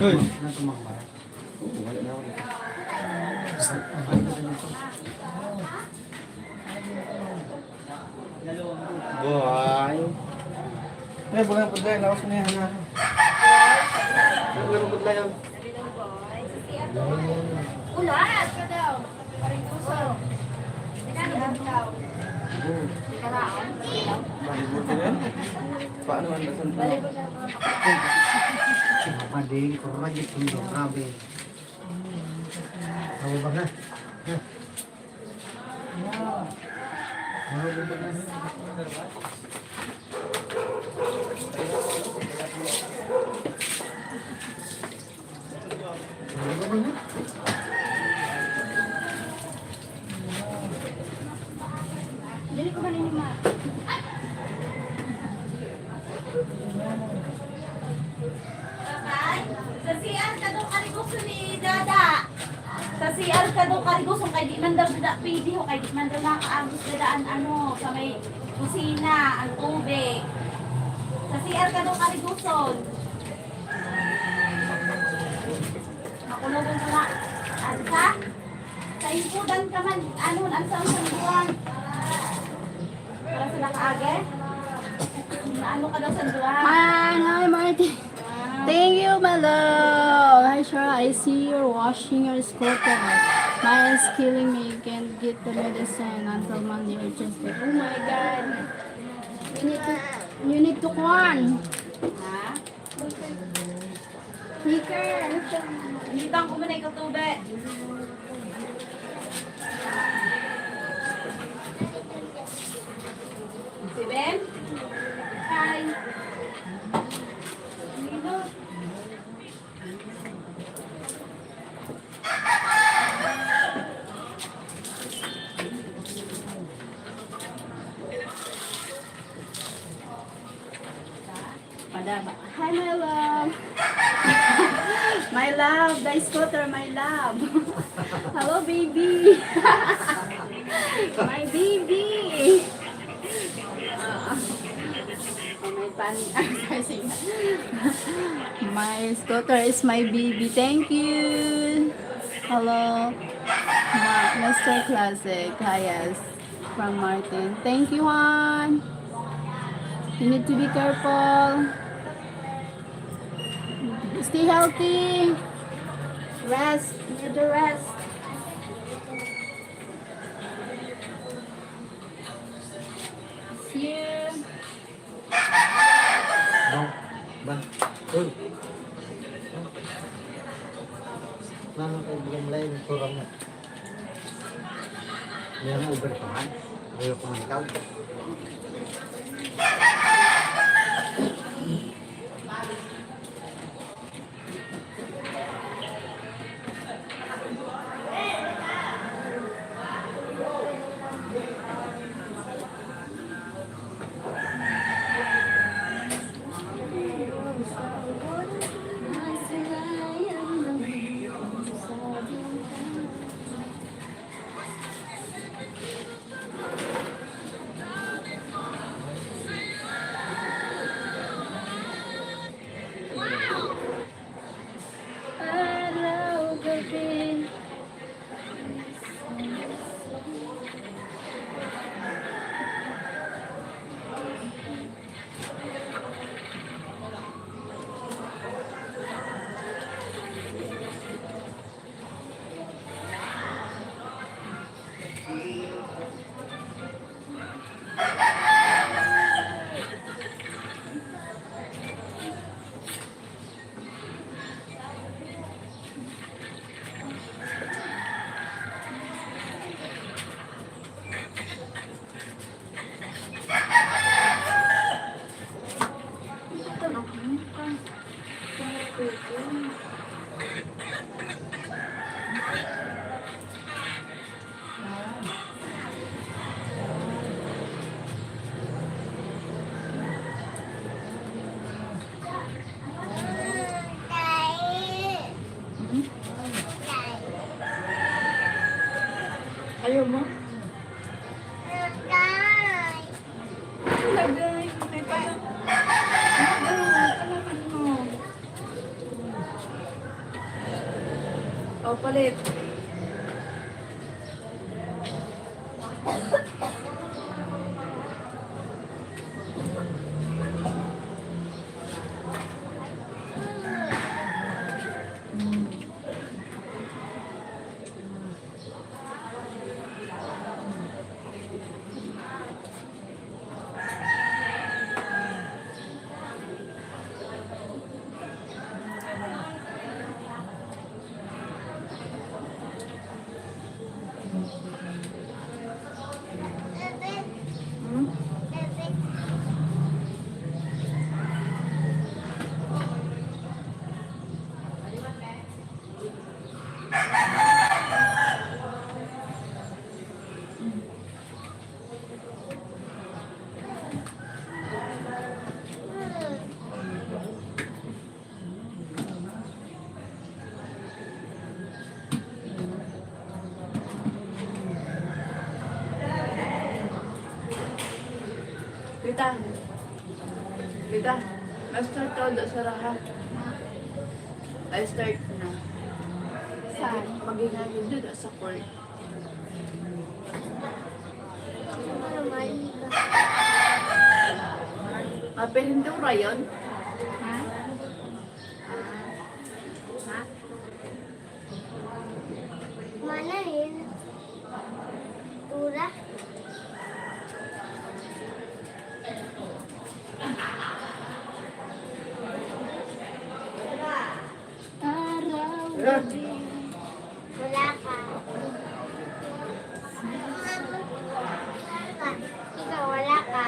Hoy. Natumakbay. Wala na ako. Buhay. Eh, bulang pudlay. Lawas na yan. Bulang pudlay yan. Ulat ka daw. Parikuso. Nagkano daw? Karaan. Balibutin yan. Paano ang lasan pa? Pading, kuragit, hindi. Grabe. Ako ba na? Dili ko malinima. Sa CR ka daw kariguso ni Dada. Sa CR ka daw kariguso kay di man daw da pwede ho kay di man daw nakaagos na daan ano sa may kusina ang tubig. Sa CR ka daw kariguso. Nakulogon ko na. Ano ka? Sa impudan ka man, ano, ang sa buwan. Para sa nakaage? Ano ka daw sa buwan? Hi, Martin. Thank you, my love. Hi, Shara. I see you're washing your scooter. Mine is killing me. Can't get the medicine until Monday or Tuesday. Oh my God. You need to kwan. Ha? Hiker. Initan ko muna yung tube. Si Ben? Hi. Nino? Madama. Hi, my love. My love. The scooter, my love. Hello, baby. My baby. My pan. My scooter is my baby. Thank you. Hello. Mr. Classic. Hi, yes. From Martin. Thank you, Juan. You need to be careful. Stay healthy. Rest. You need to rest. See you. Ba? Uy. Mama ko bilang lain, kurang na. Meron overpahan. Ayaw ko manitaw. O, palit. Tita. Tita. Na-start ka doon sa rahat. I start na. Saan? Magiging doon sa court. Pero hindi ko rayon. Ha? Ha? Mana yun? Tura? Wala ka. Ikaw wala ka.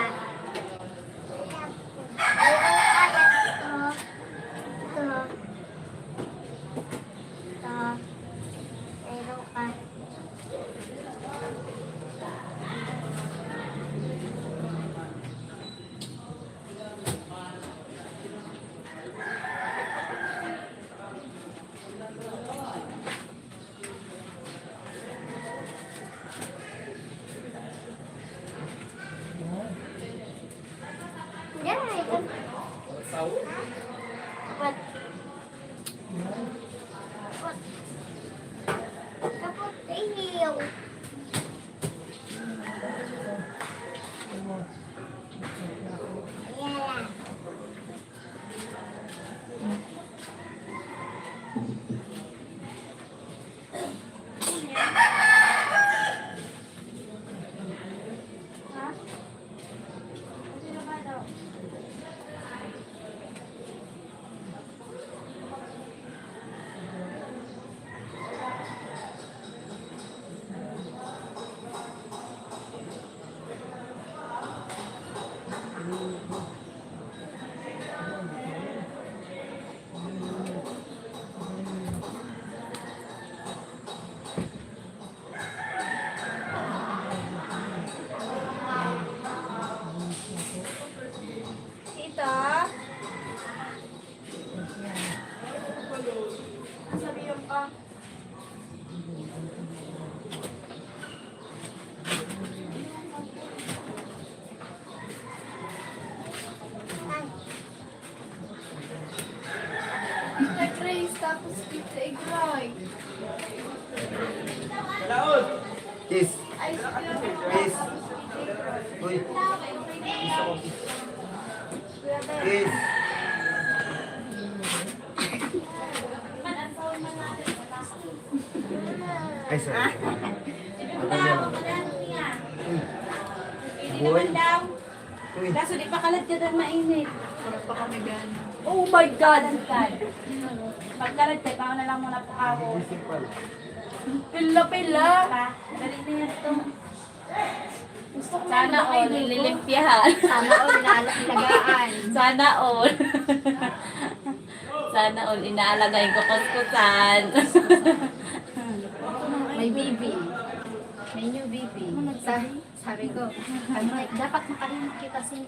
Tapos pizza egg fry. Kiss. Ice cream. Kiss. Uy. Kiss ako. Kiss. Ay, sorry. Boy. Uy. Kaso di pa kalat ka dahil mainit. Sarap pa kami gan. Oh my God! Pagkalat tayo, baka na lang muna po ako. Pila-pila. Dali na yan ito. Gusto ko Sana all nililimpyahan. Sana all nalagaan. Sana all. Sana all inaalagay ko kuskusan. May baby. May new baby. Sabi ko, dapat makalimit kita kasi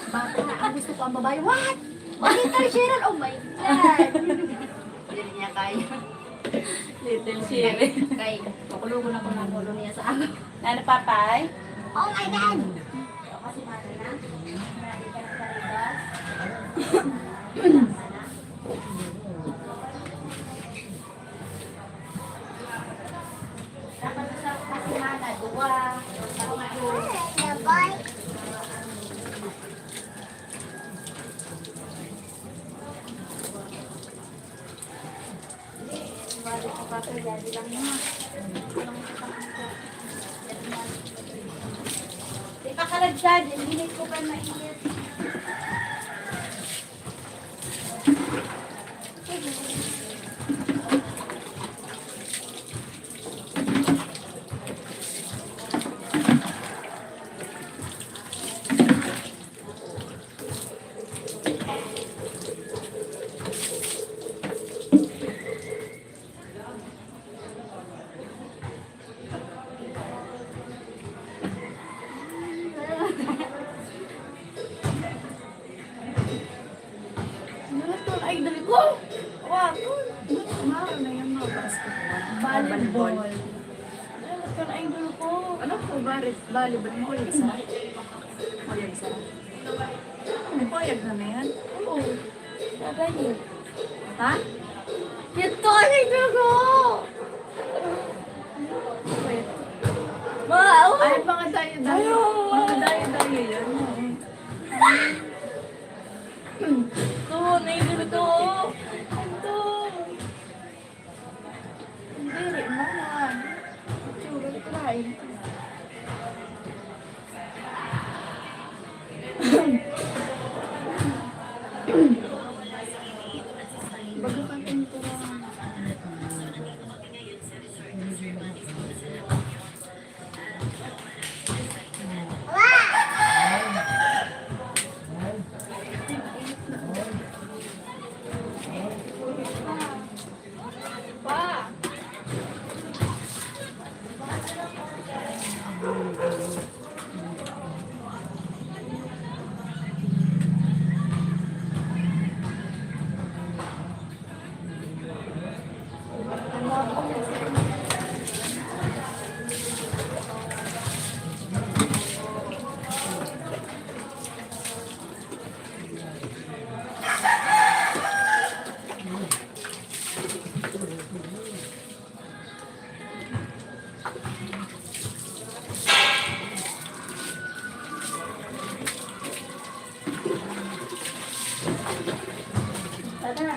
bata na ang gusto ko ang babae. What? Little Sheryl, oh my God! Hindi niya kaya. Little Sheryl. Kay, makulugon ako ng ulo niya sa ako. Ano, papay? Oh my God! Kasi mana na, marami ka na sa libas. Papagadi lang na. Di pa kalagdad, hindi ko pa mainit. Ano ito? Ay, dali ko! Wow! Maro na yan mga basketball. Volleyball. Ano ito? Ay, dali ko! Ano po volleyball mo ulit sa? Ulit sa? May payag na yan? Oo. Gagayin. Ha? Ito! Ay, dali ko! Wow! Ay, mga dayo-dayo. Mga dayo-dayo yan. Ito! Naidol ko! Ito! Hindi rin naman. Tsura ko lain. Bago ka pintura. Tara.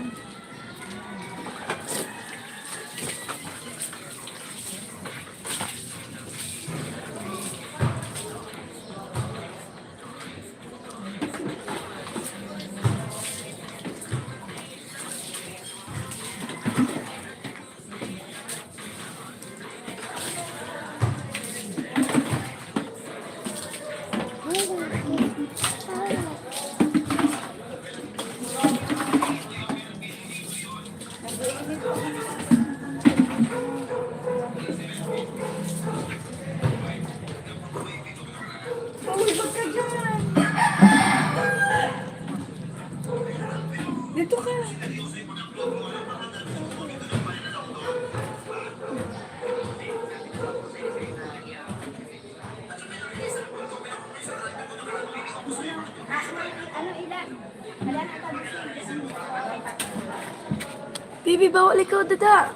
Dito ka. Ano ilan? Wala na tabi. Baby, bawal ikaw, dada.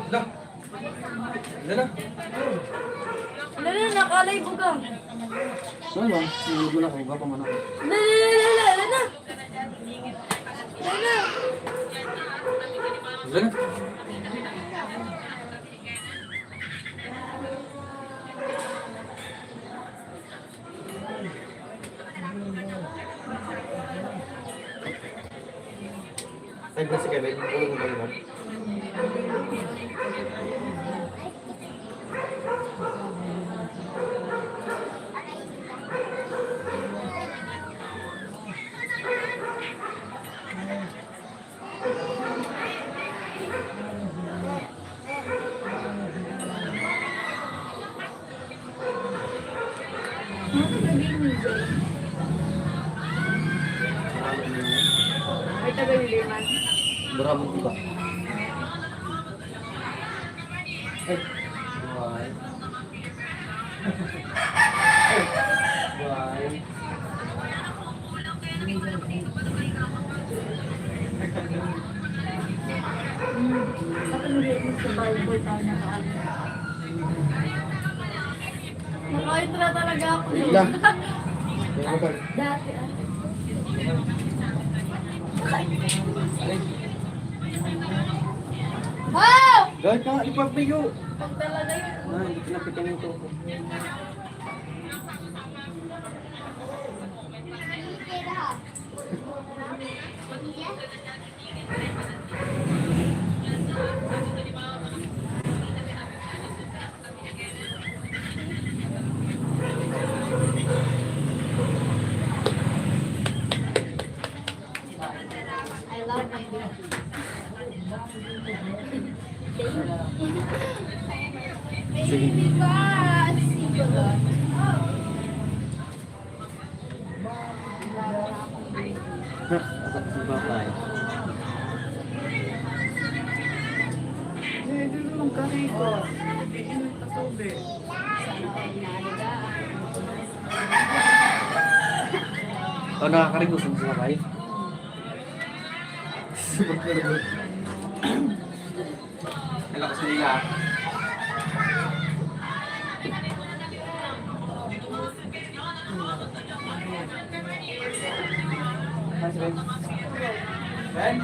Dah. Dah. Lala, nakalay ko ka. Ano ba? Sinugod na ko. Gapa man ako. Lala. Diyan. Ay, ba si Kevin? Ulo mo ba yun? Ay, taga-liliman. Berapa juga? Ay. Buhay. Buhay. Nakalimutan mo sa Bible tayo nakaano. Nakait na talaga ako. Iya. Kaya mo ba? Dati ah. Wow! Gawin ka nga ipagbigo. Pag talaga yun. Nah, hindi pinapitan ito. I love my baby. Sige. Takot si Papay. Hindi naman karito. Iinom pa tubig. Oh, nakakarigos ang sila kayo. Super kalabot. Nalakas nila. Ben?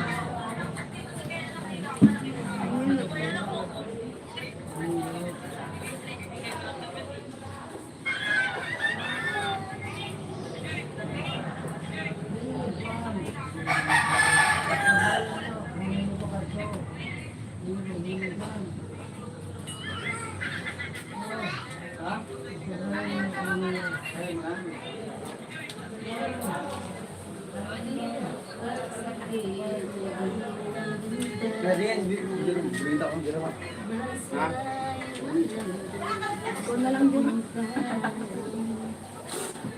Jadi yan, berita ko dito. Ha? Ako na lang din.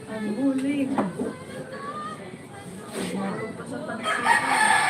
Ang bulig. Punta sa pansitan.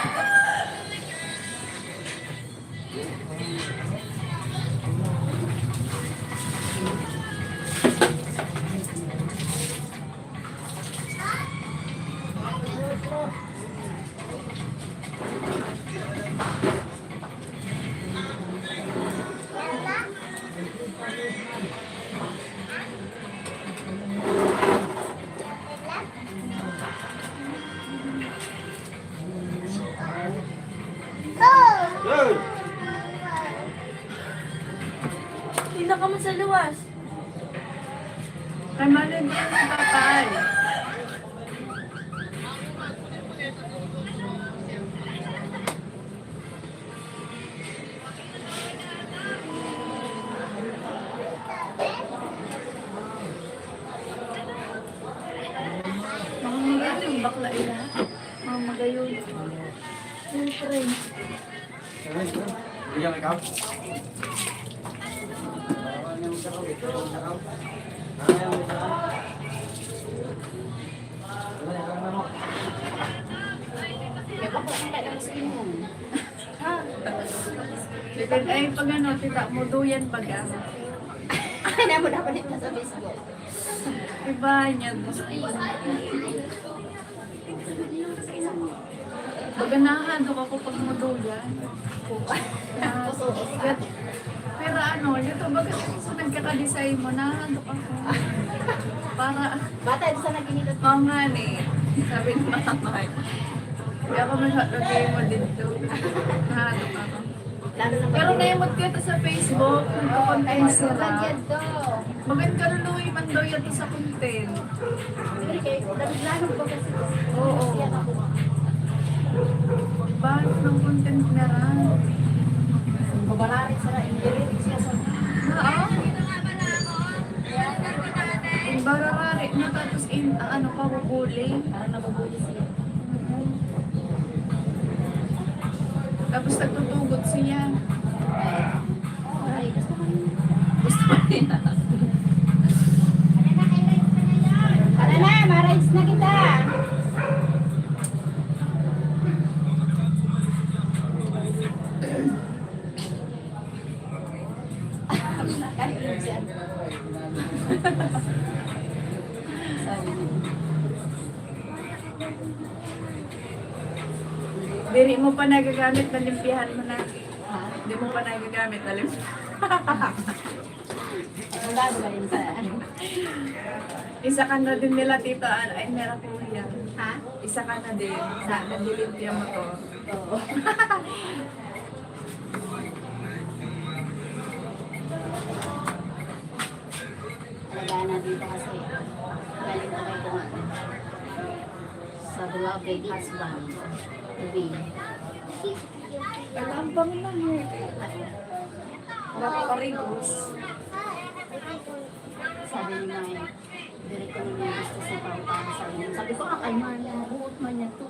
Hey! Hindi ka mo sa luwas. Kay Mali ba yung papay? Mga magayon yung bakla ila. Mga magayon. Yung friend. Bigyan ikaw. Depende ay pag ano, tita mo duyan pag ano. Ay, na mo dapat ito sa Facebook. Iba niya. Paganahan, doon ako pag mo duyan. Pero ano, ano, YouTube ba kasi sa nagkaka-design mo na, ano ako. Para, Bata, sa naginilot. oo nga eh. Sabi ni mama. Hindi ako masyadong mo dito. Nahanap ako. Lalo na Pero naimot ko ito sa Facebook, nagka-content sila. Bagyan to. Magand ka luloy man daw yan sa content. Lalo ko kasi. Oo. Bakit ng content na rin? Babararin sa rin. Siya sa Oo. Yung bararari na tapos ano pa, bubuli. parang nabubuli siya. Tapos nagtutugot siya. Ay, gusto ko rin. Gusto niya. Tara na, ma-rides na kita. Kahit siya. Sabi niya. Diri mo pa nagagamit, nalimpihan mo na. Ha? Hindi mo pa nagagamit, nalimpihan. Wala ba yun sa ano? Isa ka na din nila, tita. Ay, meron ko yan. Ha? Isa ka na din. Sa nandilimpia mo to. Oo. Alagaan na dito kasi galing na kayo kung ano. Sa beloved husband to be. Kalambang lang eh. Napakarigos. Sabi ni May, direct ko naman gusto sa pangpang. Sabi ko, kay Marla, buot man niya to.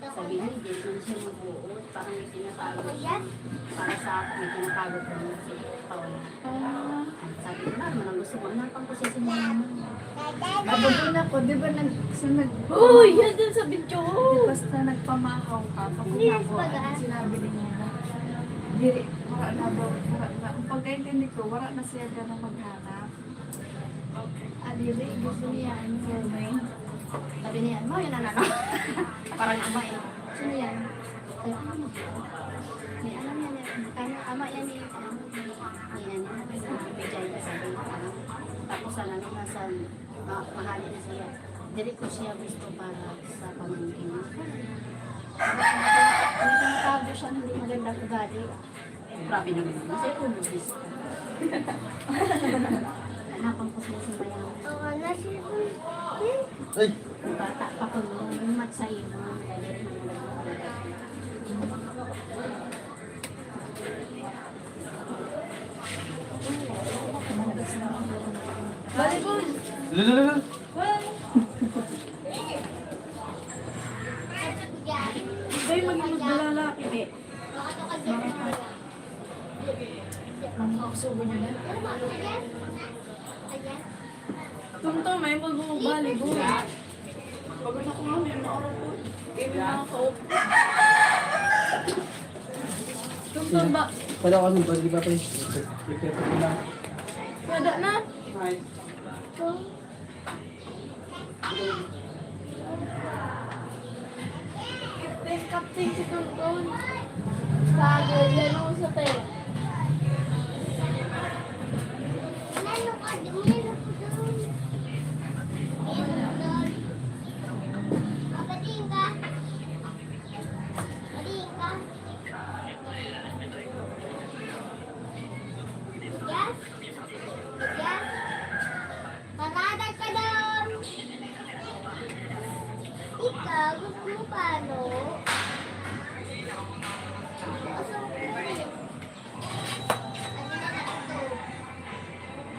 Sabi niya, hindi naman siya magbuot. Parang may tinatawag siya. Para sa akin, may tinatawag ko naman si Paula. Sabi ko, naman ang gusto mo. Napang ko siya si Mama. Nabagon ako, di ba Uy, yan din sa video. basta nagpamakaw ka, pagkakaw, sinabi niya na, diri, wala na daw, wala na. Ang pagkaintindi ko, wala na siya ganang maghanap. Adili, gusto niya, ano, sabi niya, mo, yan ang ano. Parang ama eh. Sino yan? Ay, ama mo. May alam yan, ano, ama yan eh. Yan, bigay niya sabi niya. Tapos ano, nasa mahalin na siya. Dili ko siya gusto para sa pamangkin niya. May tinatago siya, hindi magandang ugali. Grabe naman. Masaya ko mo gusto. Hanapan ko sila sa bayan. Ay! Bata pa ko noon, yung matsayin mo. Volleyball! Lululul. Iba yung maging maglalaki eh. Tumto, may mag-volleyball. Pagod ako nga, may mga oras po. Kaya may nakaka-off. Tumto ba? Wala ko nung bagi ba pa yun? Prepare ko na. Wala na. Captain si Tonton. Bagay, yan ako sa tayo. Ikaw, gusto mo paano?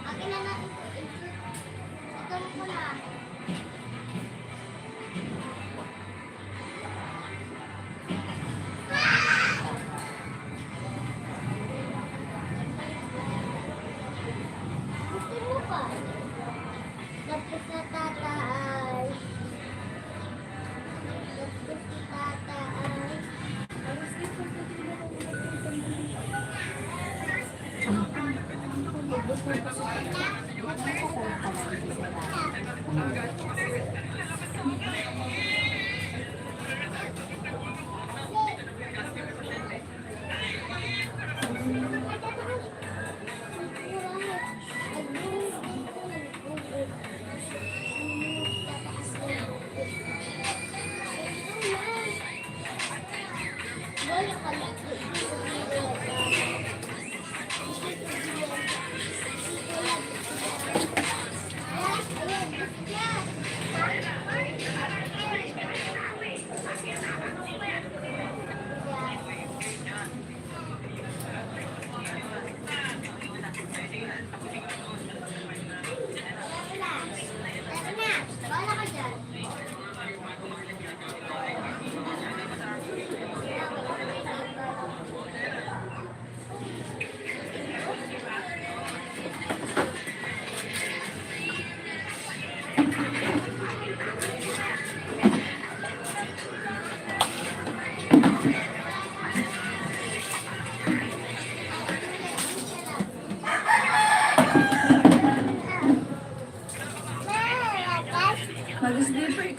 Akin na na ito. Ito mo na. Gusto mo pa? Tapos na tataas. Tapos na tataas.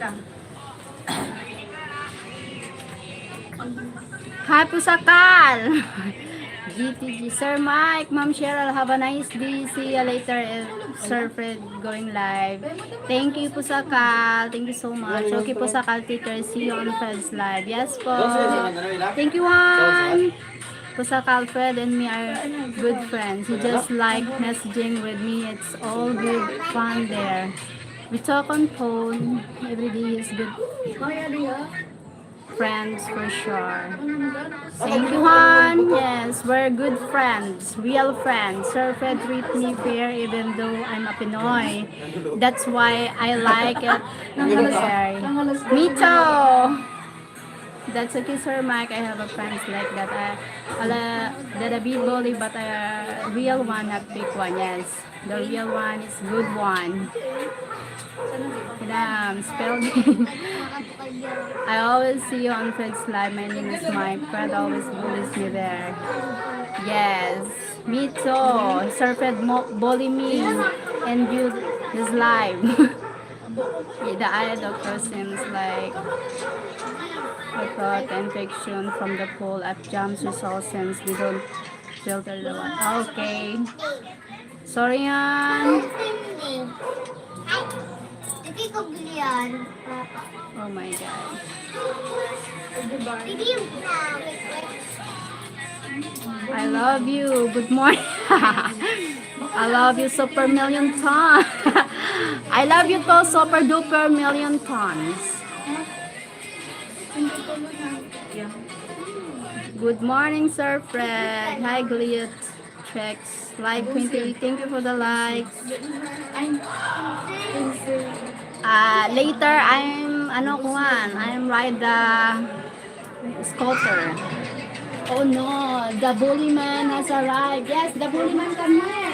ka. Hi Pusakal! GTG. Sir Mike, Ma'am Sheryl, have a nice day. See you later if Sir Fred going live. Thank you Pusakal. Thank you so much. Okay Pusakal teacher, see you on Fred's live. Yes po. Thank you Juan. Pusakal, Fred and me are good friends. He just like messaging with me. It's all good fun there. We talk on phone. Every day is good friends for sure. Thank you, Juan. Yes, we're good friends. Real friends. Sir Fred treat me fair even though I'm a Pinoy. That's why I like it. Very. Me too. That's okay, Sir Mike. I have a friends like that. That a bit bully, but a real one, not fake one. Yes, the real one is good one. Spell I always see you on Fred's live. My name is Mike. Fred always bullies me there. Yes, me too. Sir Fred bully me and view his live. The eye doctor seems like I thought infection from the pool at Jam's results since we don't filter the water. Okay. Sorry yan. Hindi ko bilihan. Oh my God. Hindi yung I love you. Good morning. I love you super million tons. I love you to super duper million tons. Good morning, Sir Fred. Hi, Gliat. Checks. Like 28. Thank you for the likes. Later, I'm ride the scooter. Oh no, the bully man has arrived. Yes, the bully man come here.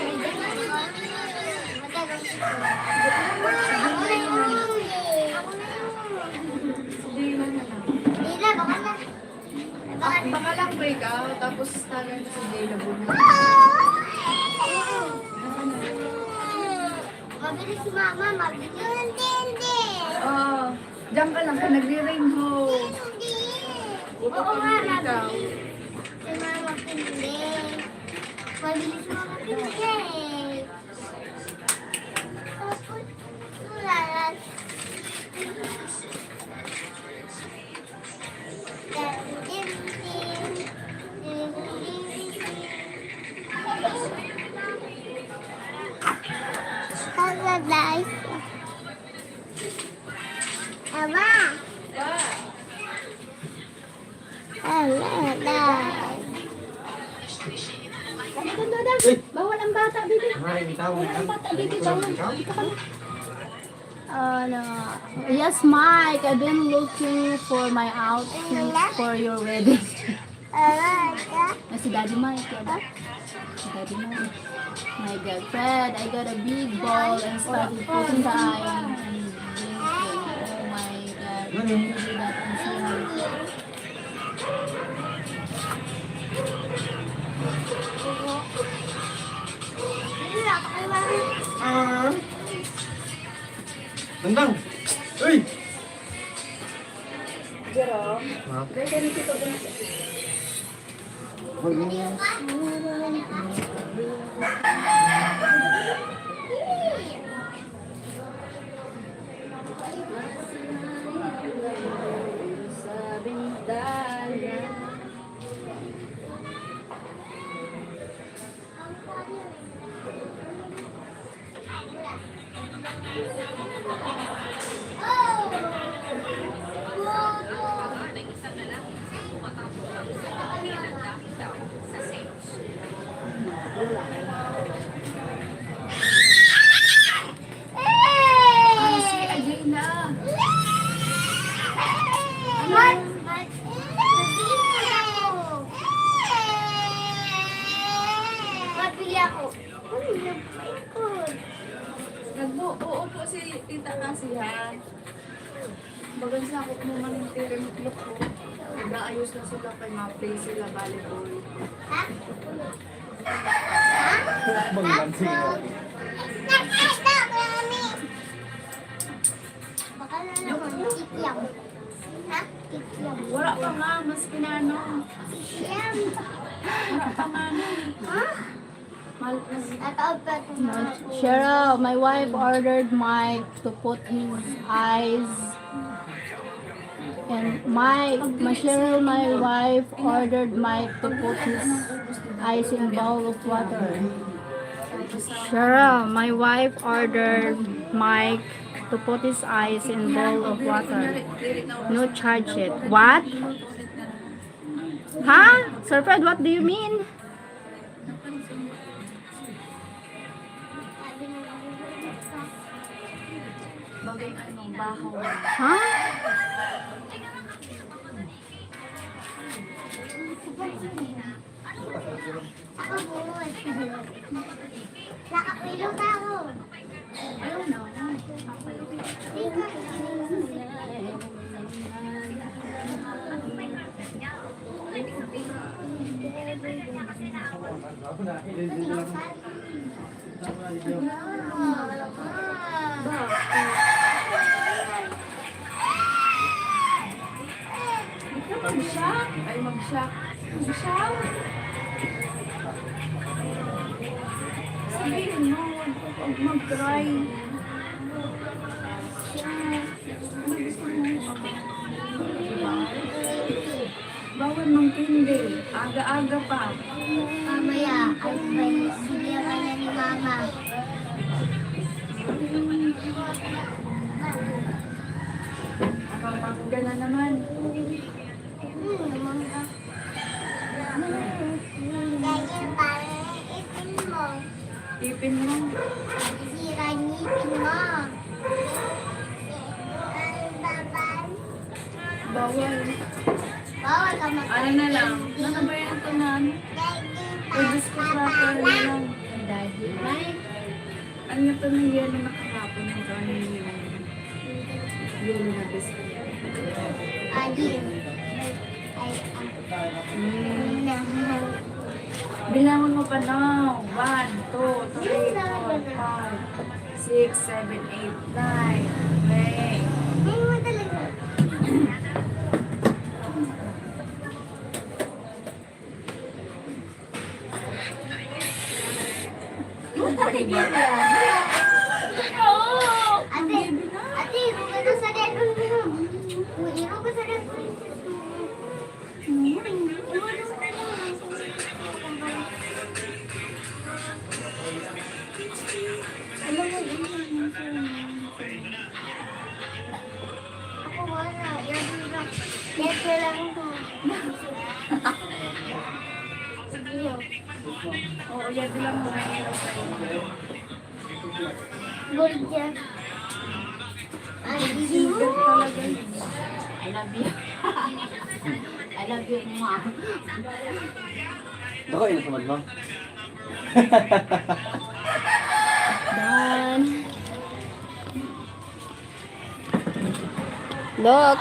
Baka lang break out, tapos tagay na si Jayla Buna. Mabilis si Mama, mabilis. Hindi. Oh, diyan ka lang, nagre-rainbow. Oo nga, Ikaw. si Mama hindi. Mabilis si Mama hindi. Tapos, tularan. Guys. Aba. Bawal ang bata, bibi. Bawal ang bata, bibi. No. Yes, Mike. I've been looking for my outfit for your wedding. Si Daddy Mike, diba? Si Daddy Mike. My God, Fred, I got a big ball and started putting the iron and blinking. Oh my God. Can you do that and see how it looks? Tendang. Uy! Oo po si Tita kasi ha. Bagan sa ako kung man yung tirimitlok ko. Nag-aayos na sila kay ma-play sila volleyball. Baka Ano naman? Kikiam. Ha? Kikiam. Wala pa nga, mas pinano. Kikiam. Wala pa nga na. Ha? Mas Nakaupad ko na ako. Cheryl, my wife ordered Mike to put his eyes. And Cheryl, my wife ordered Mike to put his eyes in bowl of water. Cheryl, my wife ordered Mike to put his eyes in bowl of water. No charge it. What? Huh? Sir Fred, what do you mean? bagay anong bahaw. Huh? Nakapilong ka ako. Ayun na. Mag-shock. Ay, mag-shock. Mag-shock. Sabihin mo, huwag mag-cry. Bawal mang tindi. Aga-aga pa. Mamaya, ay may siliran niya ni Mama. Nakapagda na naman. Ganyan parang ipin mo. Ipin mo. Sira niya ipin mo. Ang babay. Bawal. Bawal ka Ano na lang? Nanabayan ko na. I-discuss wrapper na lang. Ano ito na yan na nakahapon ng gano'n yung na biscuit. Adin. Bilangon mo pa na. 1, 2, 3, 4, 5, 6, 7, 8, 9. Okay. Ay, mo talaga. Ate, ate, ruga na sa dedo mo. Uy, ruga sa dedo mo. Ako wala. Yan lang. Kete lang ko. Sige. Oo, yan lang mo na yun sa'yo. Gold yan. Ay, Sigat talaga yun. I love you. I love you, Mom. Ako, inasamad mo. Done. Look.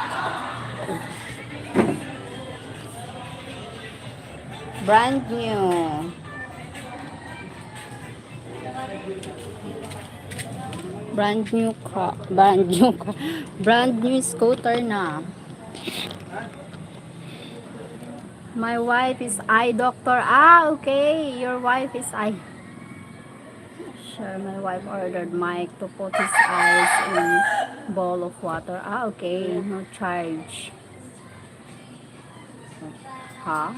Brand new. Brand new scooter na. My wife is eye doctor. Ah, okay. Your wife is eye. Sure, my wife ordered Mike to put his eyes in bowl of water. Ah, okay. No charge. Huh?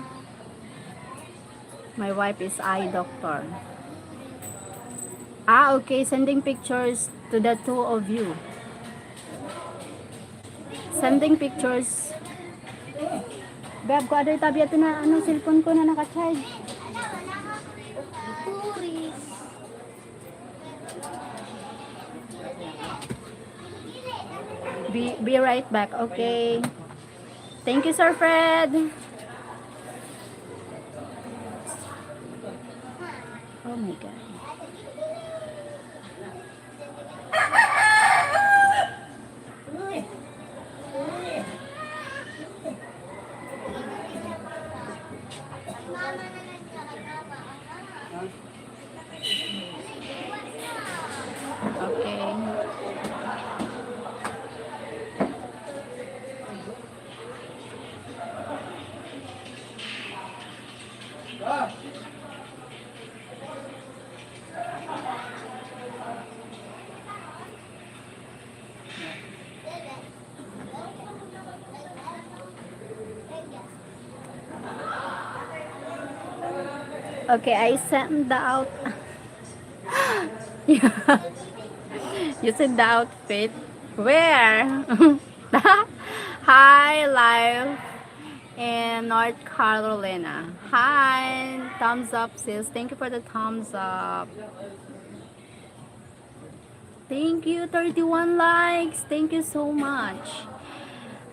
My wife is eye doctor. Ah, okay. Sending pictures to the two of you. Sending pictures. Beb, ko aday tabi ito na cellphone ko na naka-charge. Puris. Be right back. Okay. Thank you, Sir Fred. Oh my God. Okay. Okay, I sent the out. Yeah. You sent the outfit. Where? Hi, live in North Carolina. Hi, thumbs up, sis. Thank you for the thumbs up. Thank you, 31 likes. Thank you so much.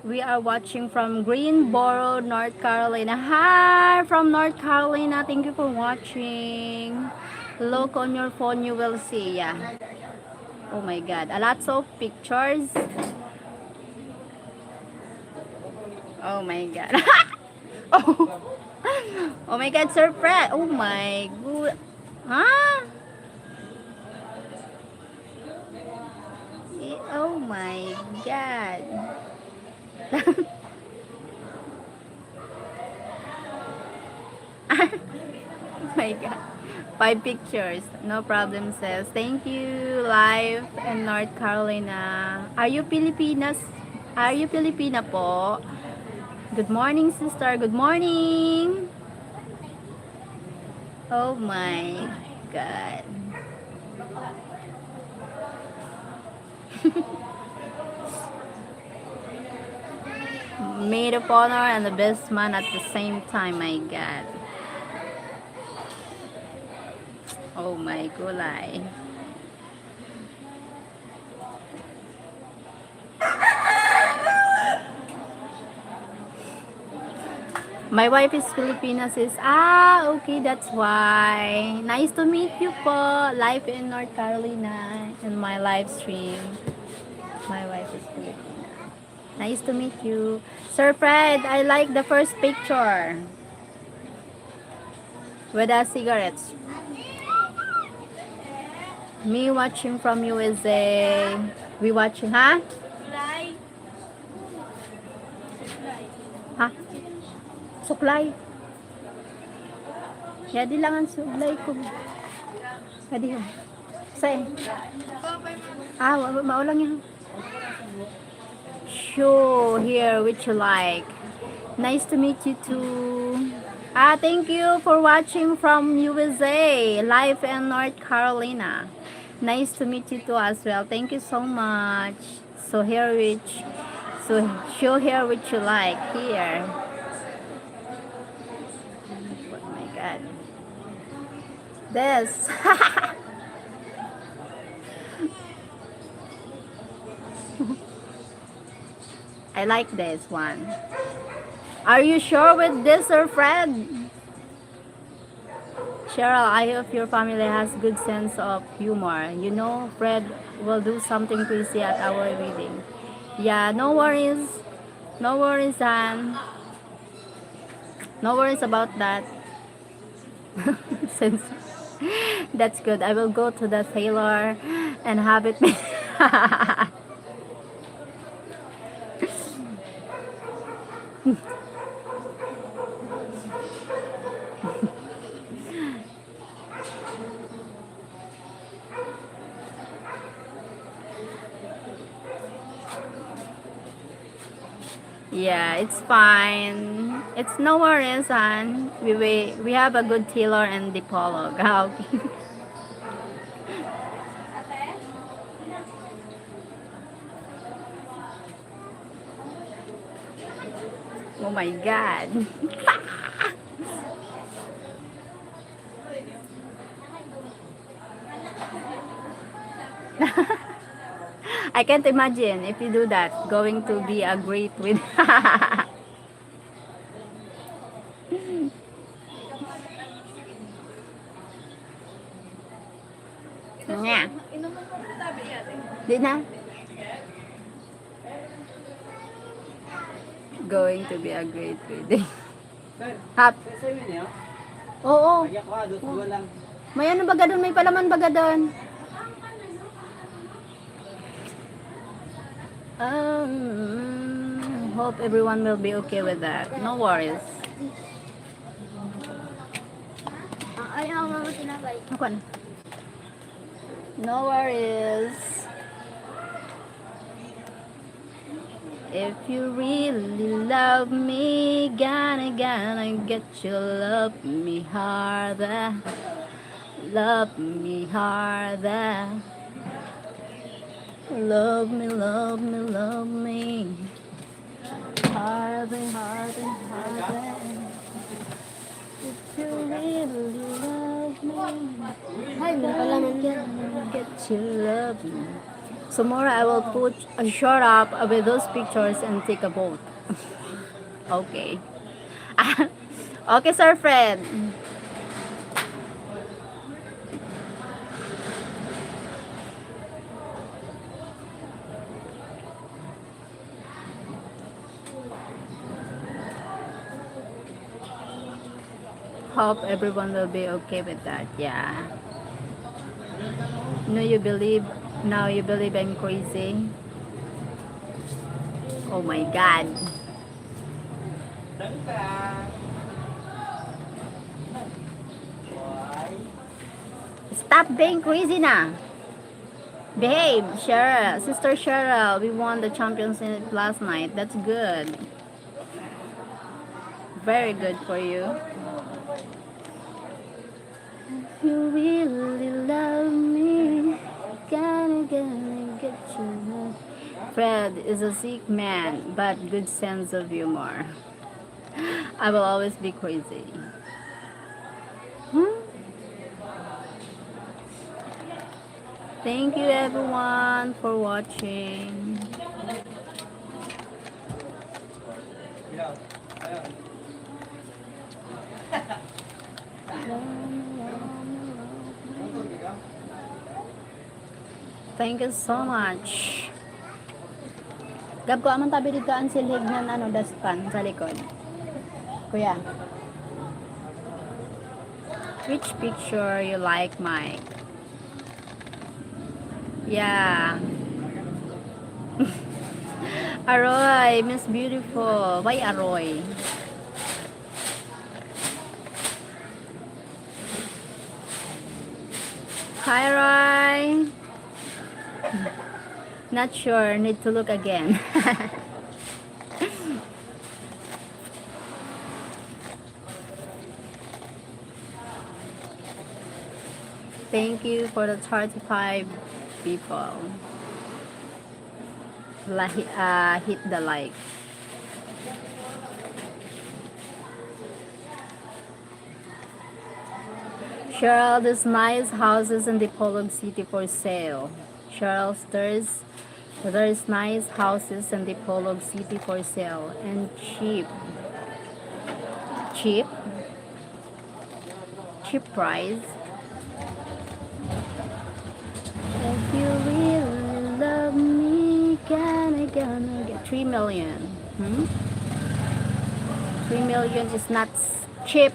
We are watching from Greenboro, North Carolina. Hi from North Carolina. Thank you for watching. Look on your phone, you will see. Yeah. Oh my God. A lot of pictures. Oh my God. Oh. Oh my God, surprise. Oh my good. Huh? Oh my God. Oh my God. 5 pictures. No problem, sis. Thank you. Live in North Carolina. Are you Filipinas? Are you Filipina po? Good morning, sister. Good morning. Oh my God. Maid of honor and the best man at the same time. My God. Oh my gulay. My wife is Filipina, sis. Ah, okay, that's why. Nice to meet you po. Live in North Carolina in my live stream. My wife is Filipina. Nice to meet you. Sir Fred, I like the first picture. With the cigarettes. Me watching from USA. We watching, huh? Ha? Supply. Ya di lang ang supply ko. Kadi ho. Say. Ah, maulang yan. Show here which you like. Nice to meet you too. Ah, thank you for watching from USA, live in North Carolina. Nice to meet you too as well. Thank you so much. So show here which you like here. Oh my God. This. I like this one. Are you sure with this, or Fred? Cheryl, I hope your family has good sense of humor. You know, Fred will do something crazy at our wedding. Yeah, no worries. No worries, Han. No worries about that. Since that's good. I will go to the tailor and have it made. Yeah, it's fine. It's no worries, son. We have a good tailor and dipolog. Okay. Oh my God. I can't imagine if you do that. Going to be a great with. Yeah. Di na. Going to be a great wedding. Hap. Oo. May ano baga doon? May palaman baga doon? Hope everyone will be okay with that. No worries. Ay, ako mama tinapay. Ako na. No worries. If you really love me, gonna get you love me harder. Love me harder. Love me, love me, love me. Harder, harder, harder. If you really love me, gonna get you love me. Tomorrow I will put a short up with those pictures and take a boat. Okay. Okay, Sir Fred. Hope everyone will be okay with that. Yeah. No, you believe now you believe I'm crazy. Oh my God. Stop being crazy na. Behave, Cheryl. Sister Cheryl, we won the Champions League last night. That's good. Very good for you. If you really love me, gonna get you. Fred is a sick man, but good sense of humor. I will always be crazy. Hmm? Thank you everyone for watching. Thank you so much. Gab ko amang tabi dito ang silhig ng dustpan sa likod. Kuya. Which picture you like, Mike? Yeah. Aroy, Miss Beautiful. Why Aroy? Hi, Roy. Not sure. Need to look again. Thank you for the 35 people. Hit the like. Cheryl, there's nice houses in the Polog City for sale. Cheryl, there's nice houses in the Polog City for sale and cheap. Cheap? Cheap price. If you really love me, gonna get 3 million. 3 million is not cheap.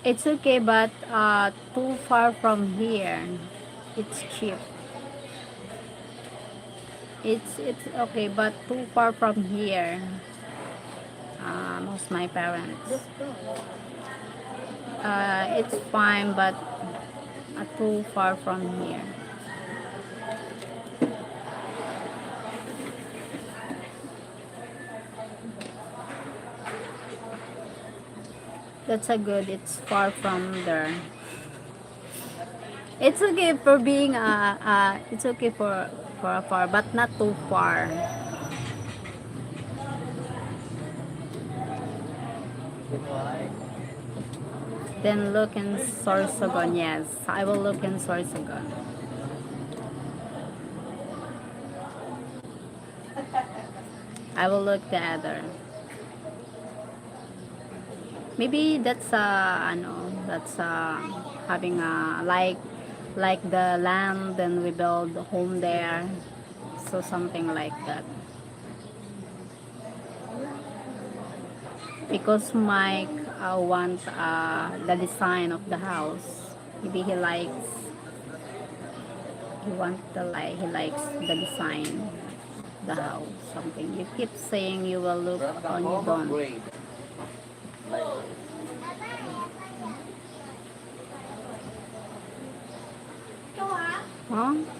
It's okay, but too far from here. It's cheap. It's okay, but too far from here. Most my parents. It's fine, but too far from here. That's a good. It's far from there. It's okay for being it's okay for a far, but not too far. Then look in Sorsogon. Yes, I will look in Sorsogon. I will look the other. Maybe that's having a like the land, and we build a home there, so something like that. Because Mike want the design of the house. Maybe he likes he likes the design of the house, something. You keep saying you will look on, you don't. Ha?